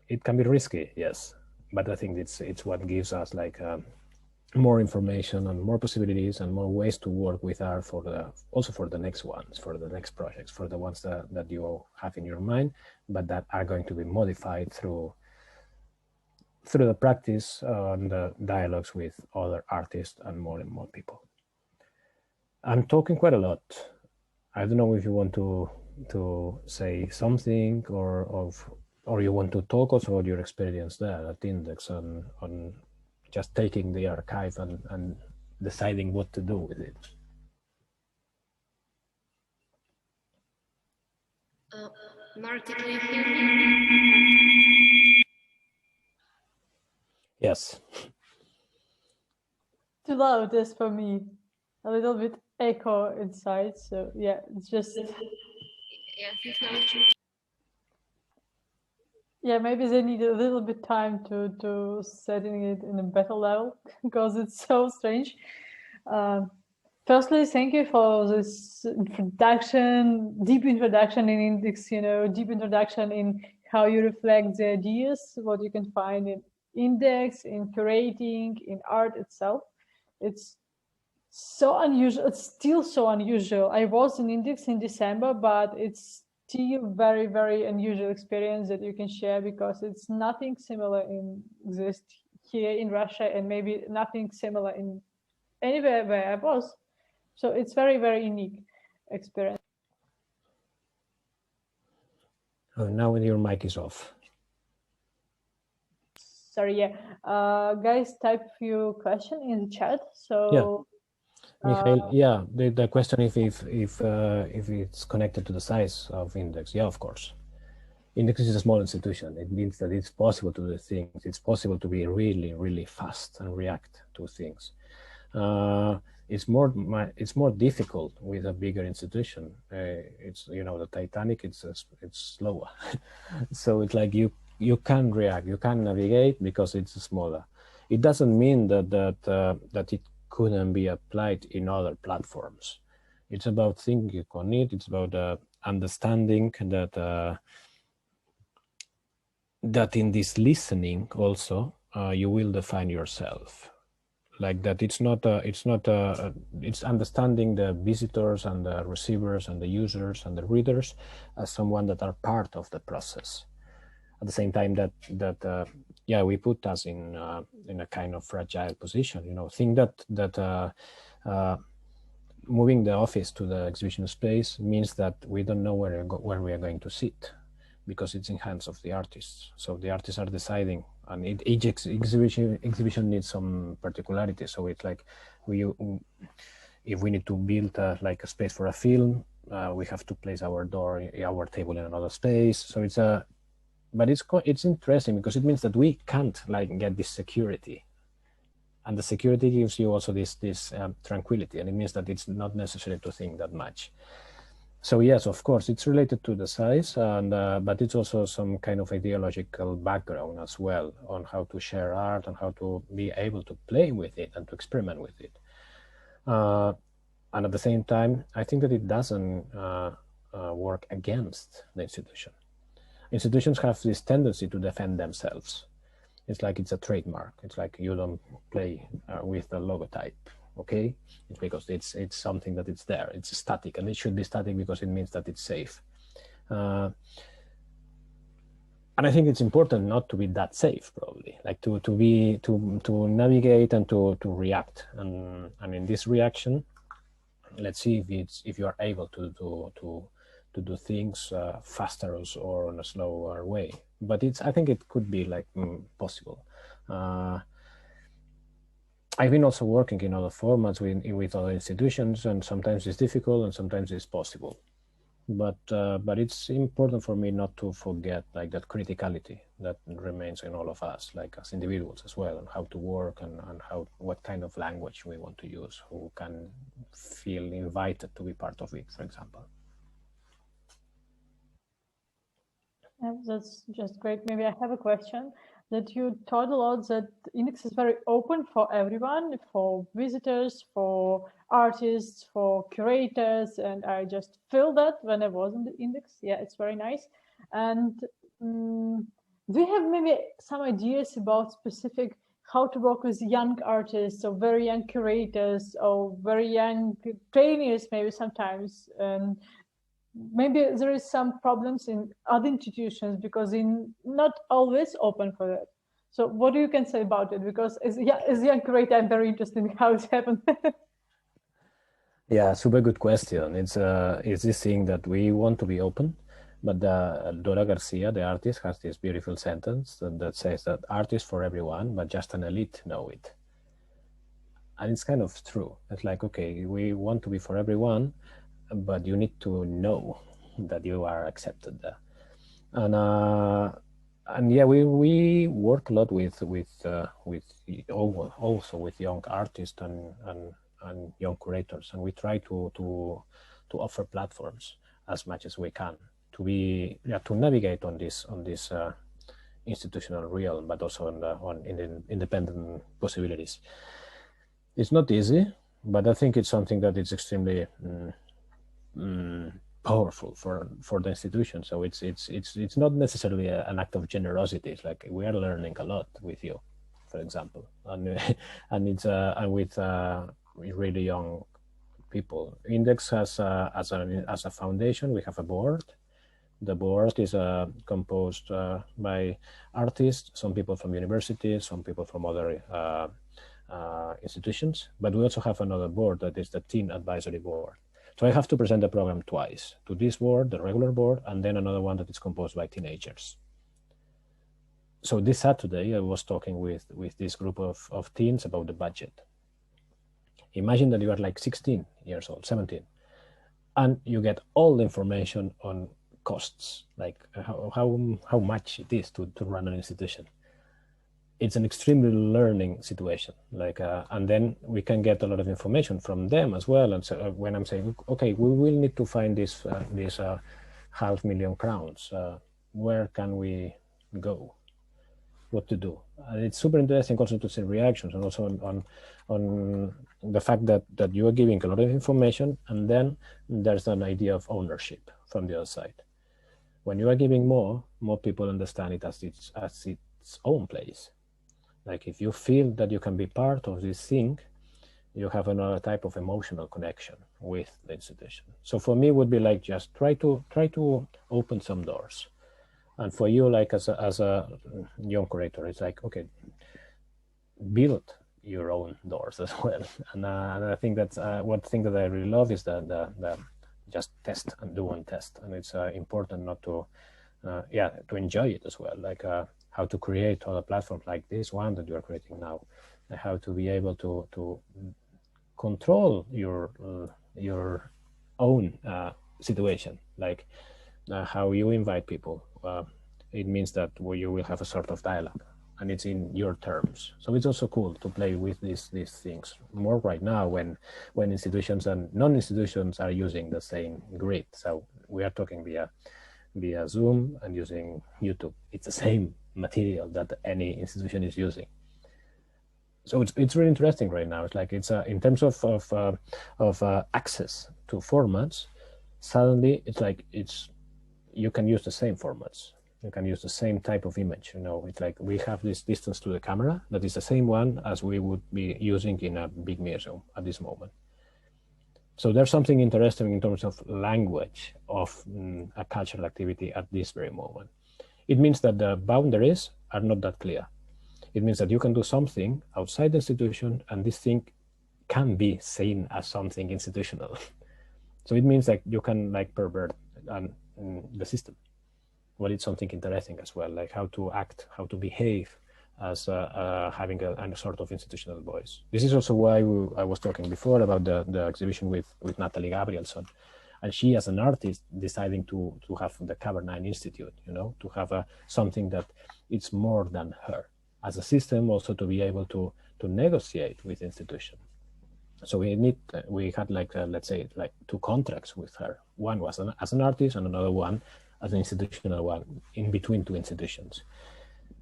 It can be risky, yes, but I think it's what gives us like more information and more possibilities and more ways to work with art also for the next ones, for the next projects, for the ones that you have in your mind, but that are going to be modified through the practice and the dialogues with other artists and more people. I'm talking quite a lot. I don't know if you want to say something or you want to talk also about your experience there at Index on just taking the archive and deciding what to do with it. Marti, do you hear me? Yes. Too loud is for me. A little bit echo inside, so yeah, it's just... Yeah, Yeah, maybe they need a little bit time to setting it in a better level because it's so strange. Firstly, thank you for this introduction, deep introduction in Index, deep introduction in how you reflect the ideas, what you can find in Index, in curating, in art itself. It's so unusual. It's still so unusual. I was in Index in December, but it's still very, very unusual experience that you can share because it's nothing similar exist here in Russia and maybe nothing similar in anywhere where I was. So it's very, very unique experience. Now your mic is off. Sorry, yeah. Guys, type a few questions in the chat. So Michael, yeah, the question if it's connected to the size of Index, yeah, of course. Index is a small institution. It means that it's possible to do things. It's possible to be really, really fast and react to things. It's more difficult with a bigger institution. It's the Titanic. It's slower, so it's like you can react, you can navigate because it's smaller. It doesn't mean that it couldn't be applied in other platforms. It's about thinking on it. It's about understanding that in this listening also you will define yourself. Like that, it's understanding the visitors and the receivers and the users and the readers as someone that are part of the process. At the same time that we put us in a kind of fragile position. Think that moving the office to the exhibition space means that we don't know where we are going to sit, because it's in hands of the artists. So the artists are deciding, and each exhibition needs some particularity. So it's like if we need to build like a space for a film, we have to place our table in another space. So but it's interesting because it means that we can't get this security, and the security gives you also this tranquility, and it means that it's not necessary to think that much. So yes, of course, it's related to the size, and but it's also some kind of ideological background as well on how to share art and how to be able to play with it and to experiment with it. And at the same time, I think that it doesn't work against the institution. Institutions have this tendency to defend themselves. It's like it's a trademark. It's like you don't play with the logotype. Okay, it's because it's something that it's there. It's static, and it should be static because it means that it's safe. And I think it's important not to be that safe, probably, like to navigate and to react. And in this reaction, let's see if you are able to do things faster or in a slower way. But I think it could be possible. I've been also working in other formats with other institutions, and sometimes it's difficult and sometimes it's possible. But it's important for me not to forget that criticality that remains in all of us, as individuals as well, and how to work and what kind of language we want to use, who can feel invited to be part of it, for example. Yeah, that's just great. Maybe I have a question. That you taught a lot that Index is very open for everyone, for visitors, for artists, for curators, and I just feel that when I was in the Index. Yeah, it's very nice. And do you have maybe some ideas about specific how to work with young artists or very young curators or very young trainers maybe sometimes? Maybe there is some problems in other institutions because they're not always open for that. So what do you can say about it? Because as a young curator, I'm very interested in how it happened. Yeah, super good question. It's this thing that we want to be open, but Dora Garcia, the artist, has this beautiful sentence that says that art is for everyone, but just an elite know it. And it's kind of true. It's like, okay, we want to be for everyone, but you need to know that you are accepted there. And yeah, we work a lot with also with young artists and young curators, and we try to offer platforms as much as we can to navigate on this institutional realm, but also in the independent possibilities. It's not easy, but I think it's something that is extremely powerful for the institution. So it's not necessarily an act of generosity. It's like we are learning a lot with you, for example, and it's and with really young people. Index has as a foundation, we have a board. The board is composed by artists, some people from universities, some people from other institutions, but we also have another board that is the teen advisory board. So I have to present the program twice, to this board, the regular board, and then another one that is composed by teenagers. So this Saturday, I was talking with this group of teens about the budget. Imagine that you are like 16 years old, 17, and you get all the information on costs, like how much it is to run an institution. It's an extremely learning situation, like, and then we can get a lot of information from them as well. And so when I'm saying, okay, we will need to find this £500,000 crowns, where can we go? What to do? And it's super interesting also to see reactions, and also on the fact that you are giving a lot of information, and then there's an idea of ownership from the other side. When you are giving more people understand it as its own place. Like if you feel that you can be part of this thing, you have another type of emotional connection with the institution. So for me, it would be like just try to open some doors. And for you, like as a young curator, it's like, okay, build your own doors as well. And I think that's one thing that I really love is the just test and do and test. And it's important not to, to enjoy it as well. Like how to create other platforms like this one that you are creating now, and how to be able to control your own situation, like how you invite people. It means that you will have a sort of dialogue, and it's in your terms. So it's also cool to play with these things more right now when institutions and non-institutions are using the same grid. So we are talking via Zoom and using YouTube. It's the same material that any institution is using. So it's really interesting right now. It's like in terms of access to formats. Suddenly, it's like you can use the same formats. You can use the same type of image. You know, it's like we have this distance to the camera that is the same one as we would be using in a big museum at this moment. So there's something interesting in terms of language of a cultural activity at this very moment. It means that the boundaries are not that clear. It means that you can do something outside the institution, and this thing can be seen as something institutional. So it means that you can like pervert the system. Well, it's something interesting as well, like how to act, how to behave as having a sort of institutional voice. This is also why I was talking before about the exhibition with Natalie Gabrielson. And she, as an artist, deciding to have the Cover 9 Institute, you know, to have something that it's more than her. As a system, also to be able to negotiate with institutions. So we had like, let's say, like 2 contracts with her. One was as an artist and another one as an institutional one, in between 2 institutions.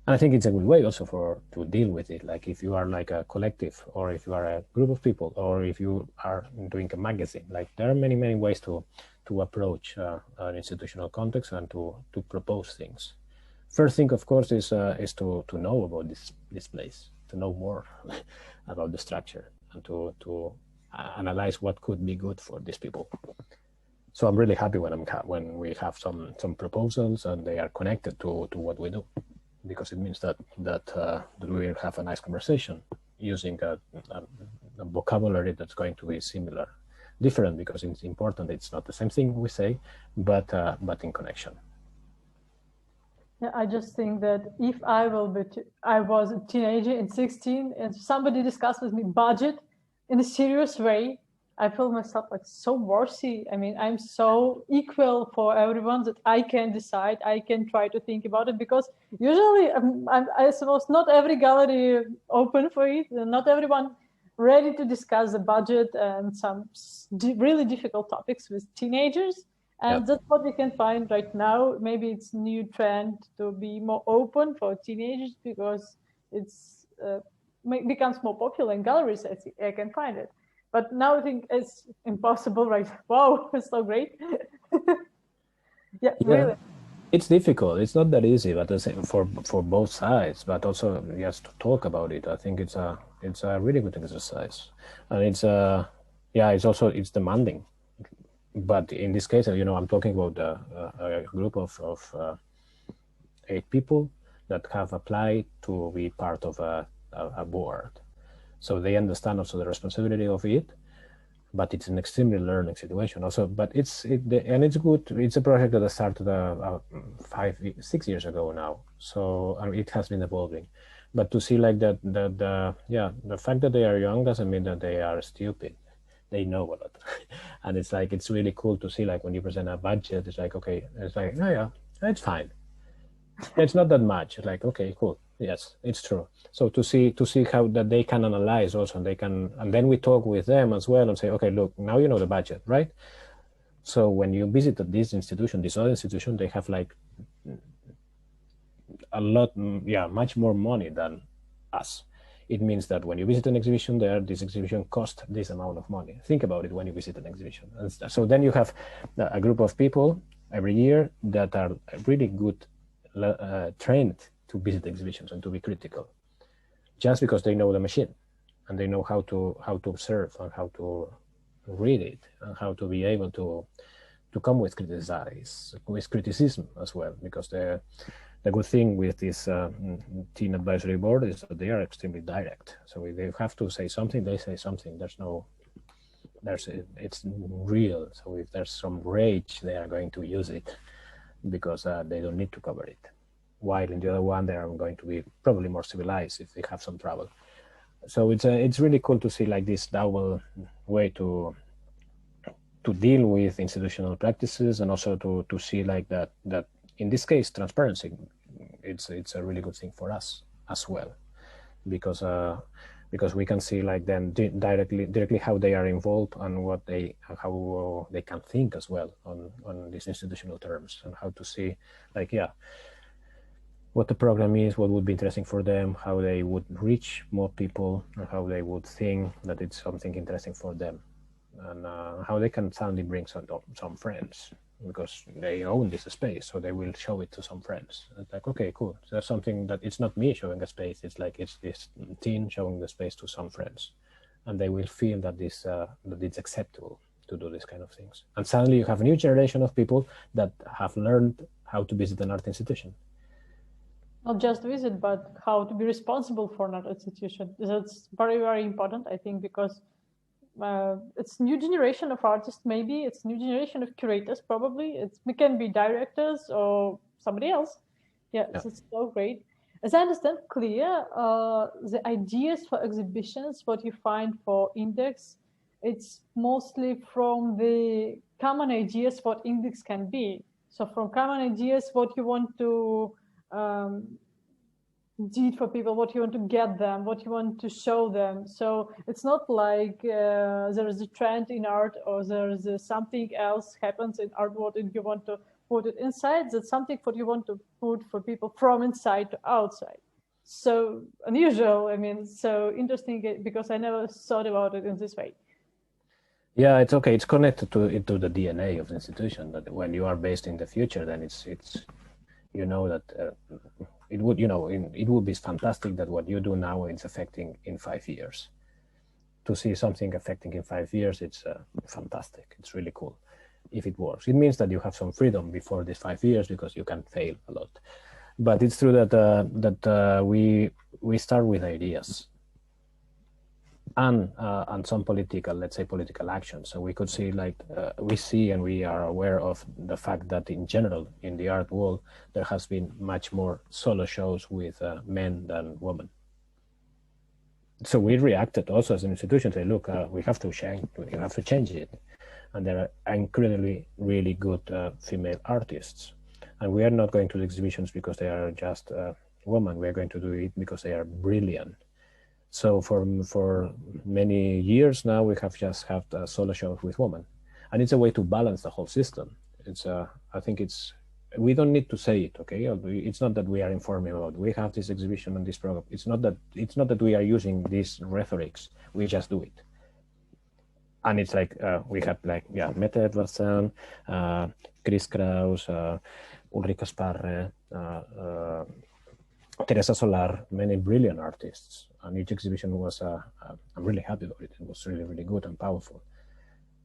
And I think it's a good way also to deal with it. Like if you are like a collective, or if you are a group of people, or if you are doing a magazine, like there are many, many ways to approach an institutional context and to propose things. First thing, of course, is to know about this place, to know more about the structure, and to analyze what could be good for these people. So I'm really happy when we have some proposals and they are connected to what we do, because it means that we will have a nice conversation using a vocabulary that's going to be similar, different, because it's important. It's not the same thing we say, but in connection. Yeah, I just think that if I was a teenager in 16 and somebody discussed with me budget in a serious way, I feel myself like so worthy. I mean, I'm so equal for everyone that I can decide, I can try to think about it, because usually I suppose not every gallery open for it, and not everyone ready to discuss the budget and some really difficult topics with teenagers. And that's what we can find right now. Maybe it's a new trend to be more open for teenagers because it's becomes more popular in galleries. I can find it. But now I think it's impossible, right? Wow, it's so great. Yeah, really. It's difficult. It's not that easy, but for both sides. But also, just to talk about it, I think it's a really good exercise, and it's it's demanding. But in this case, I'm talking about a group of 8 people that have applied to be part of a board, so they understand also the responsibility of it. But it's an extremely learning situation also. But it's good. It's a project that I started 5-6 years ago now. So it has been evolving. But to see like that, the fact that they are young doesn't mean that they are stupid. They know a lot, and it's really cool to see, like, when you present a budget, it's like, okay, it's like, oh yeah, it's fine. It's not that much. It's like, okay, cool. Yes, it's true. So to see how that they can analyze also, and then we talk with them as well and say, okay, look, now you know the budget, right? So when you visit this institution, this other institution, they have like a lot, much more money than us. It means that when you visit an exhibition there, this exhibition costs this amount of money. Think about it when you visit an exhibition. And so then you have a group of people every year that are really good trained to visit exhibitions and to be critical, just because they know the machine and they know how to observe and how to read it and how to be able to come with criticism as well. Because the good thing with this teen advisory board is that they are extremely direct. So if they have to say something, they say something. It's real. So if there's some rage, they are going to use it because they don't need to cover it. While in the other one, they are going to be probably more civilized if they have some trouble. So it's really cool to see like this double way to deal with institutional practices, and also to see like that in this case, transparency, it's a really good thing for us as well, because we can see like then directly how they are involved and how they can think as well on these institutional terms, and how to see like what the program is, what would be interesting for them, how they would reach more people, and how they would think that it's something interesting for them, and how they can suddenly bring some friends, because they own this space, so they will show it to some friends. It's like, okay, cool. So that's something that it's not me showing a space. It's like it's this team showing the space to some friends, and they will feel that that it's acceptable to do these kind of things. And suddenly you have a new generation of people that have learned how to visit an art institution. Not just visit, but how to be responsible for an art institution. That's very, very important, I think, because it's new generation of artists, maybe it's new generation of curators, probably we can be directors or somebody else. It's so great. As I understand clear, the ideas for exhibitions, what you find for index, it's mostly from the common ideas what index can be. So from common ideas what you want to did for people, what you want to get them, what you want to show them. So it's not like there is a trend in art, or there is something else happens in art world and you want to put it inside. That's something what you want to put for people from inside to outside. So unusual, I mean, so interesting, because I never thought about it in this way. Yeah, it's okay. It's connected to the DNA of the institution, that when you are based in the future, then it's that it would be fantastic that what you do now is affecting in 5 years. To see something affecting in 5 years, it's fantastic. It's really cool if it works. It means that you have some freedom before these 5 years, because you can fail a lot. But it's true that we start with ideas and some political action. So we could see we see and we are aware of the fact that in general in the art world there has been much more solo shows with men than women. So we reacted also as an institution to say, look, we have to change it. And there are incredibly really good female artists, and we are not going to the exhibitions because they are just women. We are going to do it because they are brilliant. So for many years now, we have just had solo shows with women, and it's a way to balance the whole system. I think we don't need to say it, okay? It's not that we are informing about, we have this exhibition and this program. It's not that we are using these rhetorics, we just do it. And it's like, we have like, yeah, Mette Edvardsen, Chris Kraus, Ulrika Sparre, Teresa Solar, many brilliant artists. And each exhibition was, I'm really happy about it. It was really, really good and powerful.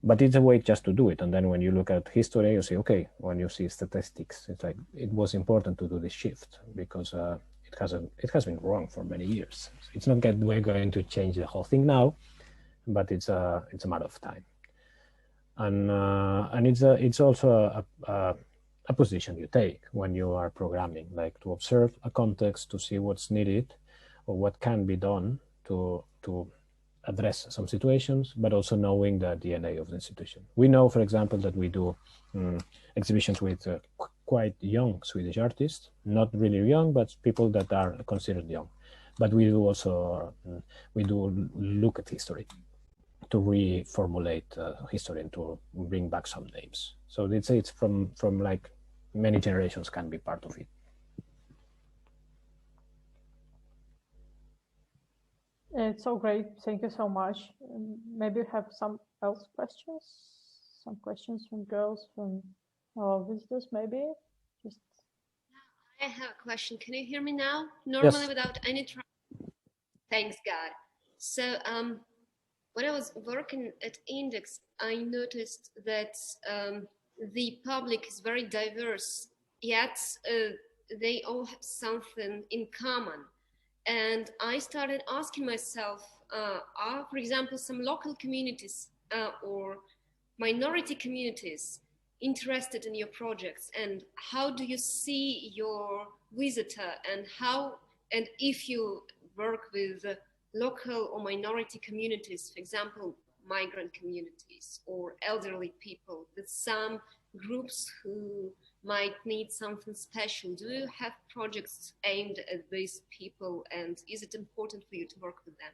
But it's a way just to do it. And then when you look at history, you say, okay, when you see statistics, it's like, it was important to do this shift because it has been wrong for many years. So it's not that we're going to change the whole thing now, but it's a matter of time. And it's also a position you take when you are programming, like to observe a context, to see what's needed or what can be done to address some situations, but also knowing the DNA of the institution. We know, for example, that we do exhibitions with quite young Swedish artists, not really young, but people that are considered young. But we do also, we do look at history to reformulate history and to bring back some names. So they'd say it's from like many generations can be part of it. It's so great. Thank you so much. Maybe you have some else questions? Some questions from girls, from our visitors, maybe? Just. I have a question. Can you hear me now? Normally, yes. Without any trouble. Thanks, God. So when I was working at Index, I noticed that the public is very diverse, yet they all have something in common. And I started asking myself, are, for example, some local communities or minority communities interested in your projects? And how do you see your visitor, and how, and if you work with local or minority communities, for example, migrant communities or elderly people, with some groups who might need something special. Do you have projects aimed at these people, and is it important for you to work with them?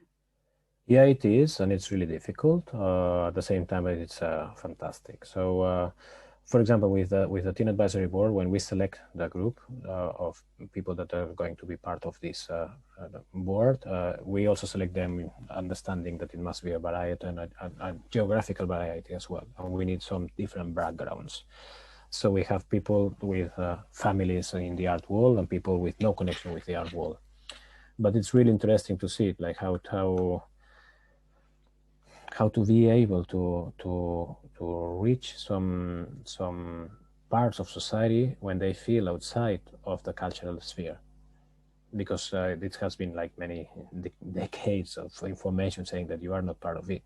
Yeah, it is, and it's really difficult. At the same time, it's fantastic. So, for example, with the Teen Advisory Board, when we select the group of people that are going to be part of this board, we also select them understanding that it must be a variety and a geographical variety as well. And we need some different backgrounds. So we have people with families in the art world and people with no connection with the art world. But it's really interesting to see it, like how to be able to reach some parts of society when they feel outside of the cultural sphere, because it has been like many decades of information saying that you are not part of it.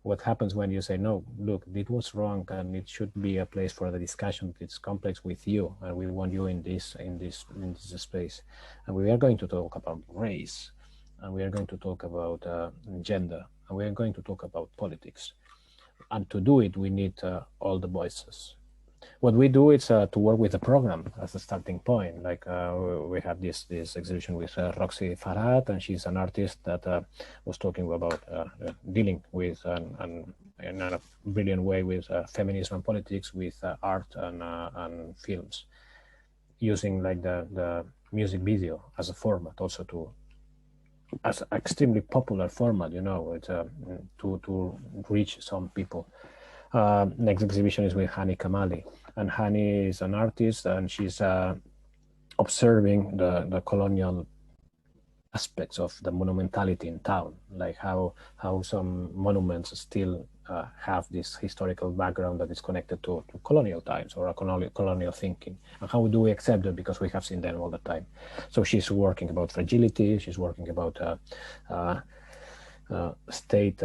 What happens when you say, no, look, it was wrong and it should be a place for the discussion. It's complex with you, and we want you in this space. And we are going to talk about race, and we are going to talk about gender, and we are going to talk about politics. And to do it, we need all the voices. What we do is to work with the program as a starting point. Like we have this exhibition with Roxy Farhat, and she's an artist that was talking about dealing with in a brilliant way with feminism and politics, with art and films, using like the music video as a format, also as an extremely popular format, you know, it's, to reach some people. Next exhibition is with Hani Kamali, and Hani is an artist, and she's observing the colonial aspects of the monumentality in town, like how some monuments still have this historical background that is connected to colonial times or a colonial thinking, and how do we accept it because we have seen them all the time. So she's working about fragility, she's working about state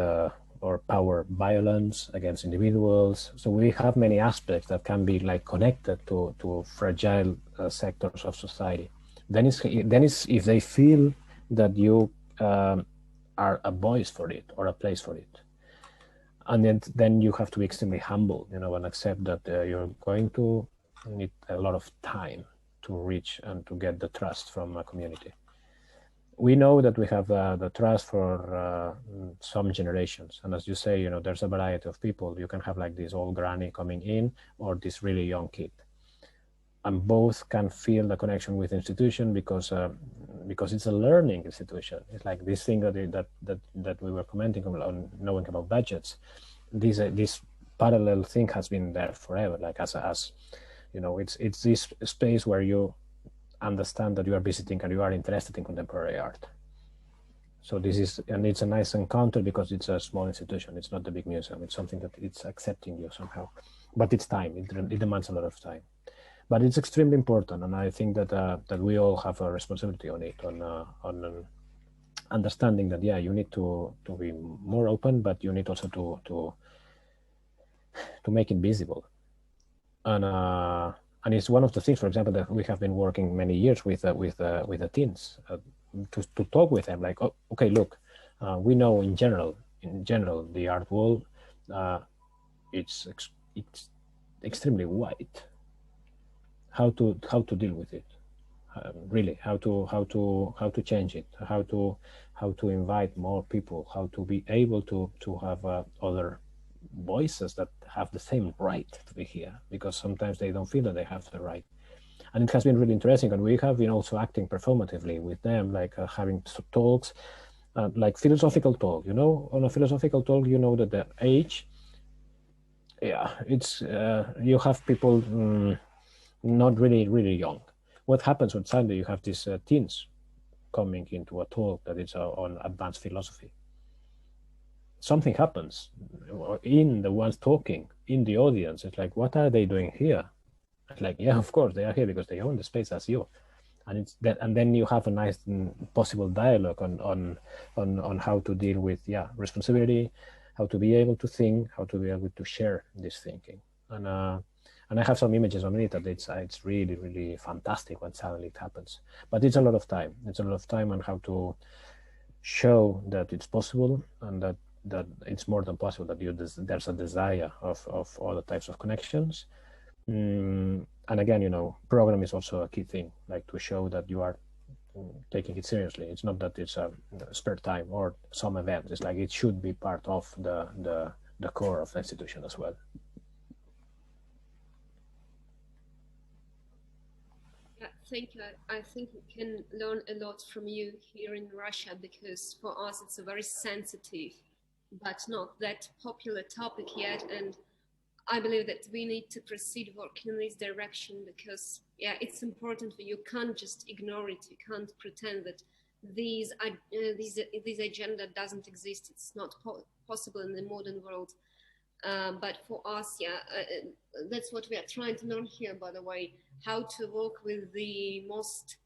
or power violence against individuals. So we have many aspects that can be like connected to fragile sectors of society. Then is if they feel that you are a voice for it or a place for it. And then you have to be extremely humble, you know, and accept that you're going to need a lot of time to reach and to get the trust from a community. we know that we have the trust for some generations, and as you say, you know, there's a variety of people. You can have like this old granny coming in, or this really young kid, and both can feel the connection with the institution because it's a learning institution. It's like this thing that we were commenting on, knowing about budgets. This parallel thing has been there forever. Like as you know, it's this space where you understand that you are visiting and you are interested in contemporary art. So this is, and it's a nice encounter because it's a small institution. It's not the big museum. It's something that it's accepting you somehow, but it's time. It demands a lot of time. But it's extremely important, and I think that that we all have a responsibility on it, on understanding that you need to be more open, but you need also to make it visible. And it's one of the things, for example, that we have been working many years with the teens to talk with them. Like, oh, okay, look, we know in general the art world it's extremely wide. How to deal with it, really, how to change it, how to invite more people, how to be able to have other voices that have the same right to be here, because sometimes they don't feel that they have the right. And it has been really interesting, and we have been also acting performatively with them, like having talks, like philosophical talk. You know, on a philosophical talk, you know that the age, it's you have people not really young. What happens when suddenly you have these teens coming into a talk that is on advanced philosophy? Something happens in the ones talking, in the audience. It's like, what are they doing here? It's like, yeah, of course they are here because they own the space as you. And it's that, and then you have a nice possible dialogue on how to deal with responsibility, how to be able to think, how to be able to share this thinking. And I have some images on it that it's really fantastic when suddenly it happens. But it's a lot of time. It's a lot of time on how to show that it's possible, and that it's more than possible, that there's a desire of all the types of connections. And again, you know, program is also a key thing, like to show that you are taking it seriously. It's not that it's a spare time or some event. It's like it should be part of the core of the institution as well. Yeah, thank you. I think we can learn a lot from you here in Russia, because for us it's a very sensitive but not that popular topic yet, and I believe that we need to proceed working in this direction, because it's important. You can't just ignore it. You can't pretend that this agenda doesn't exist. It's not possible in the modern world. But for us, that's what we are trying to learn here, by the way, how to work with the most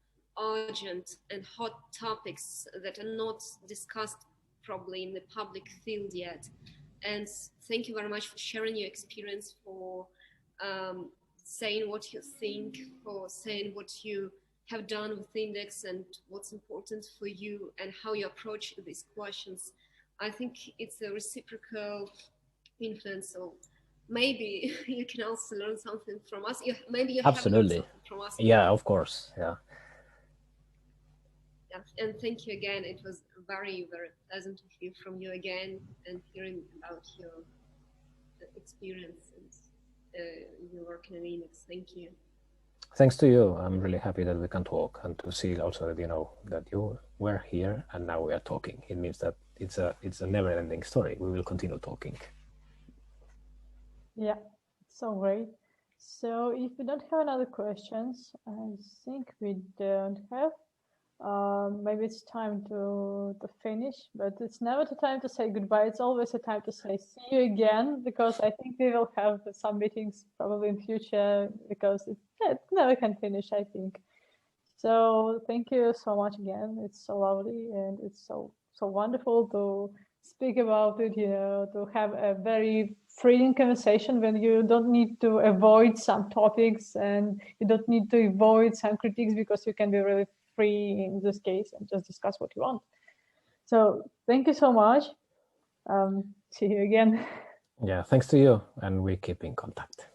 urgent and hot topics that are not discussed probably in the public field yet. And thank you very much for sharing your experience, for saying what you think, for saying what you have done with the index and what's important for you and how you approach these questions. I think it's a reciprocal influence. So maybe you can also learn something from us. Maybe you Absolutely. have learned something from us. Yeah, of course. Yeah. Yeah, and thank you again. It was very pleasant to hear from you again and hearing about your experience and your work in the index. Thank you. Thanks to you. I'm really happy that we can talk, and to see also that, you know, that you were here and now we are talking. It means that it's a never-ending story. We will continue talking. Yeah, so great. So if we don't have another questions, I think we don't have. Maybe it's time to finish, but it's never the time to say goodbye. It's always a time to say see you again, because I think we will have some meetings probably in future, because it never can finish, I think. So thank you so much again. It's so lovely, and it's so wonderful to speak about it, you know, to have a very free conversation when you don't need to avoid some topics and you don't need to avoid some critiques, because you can be really free in this case and just discuss what you want. So thank you so much. See you again. Yeah, thanks to you, and we keep in contact.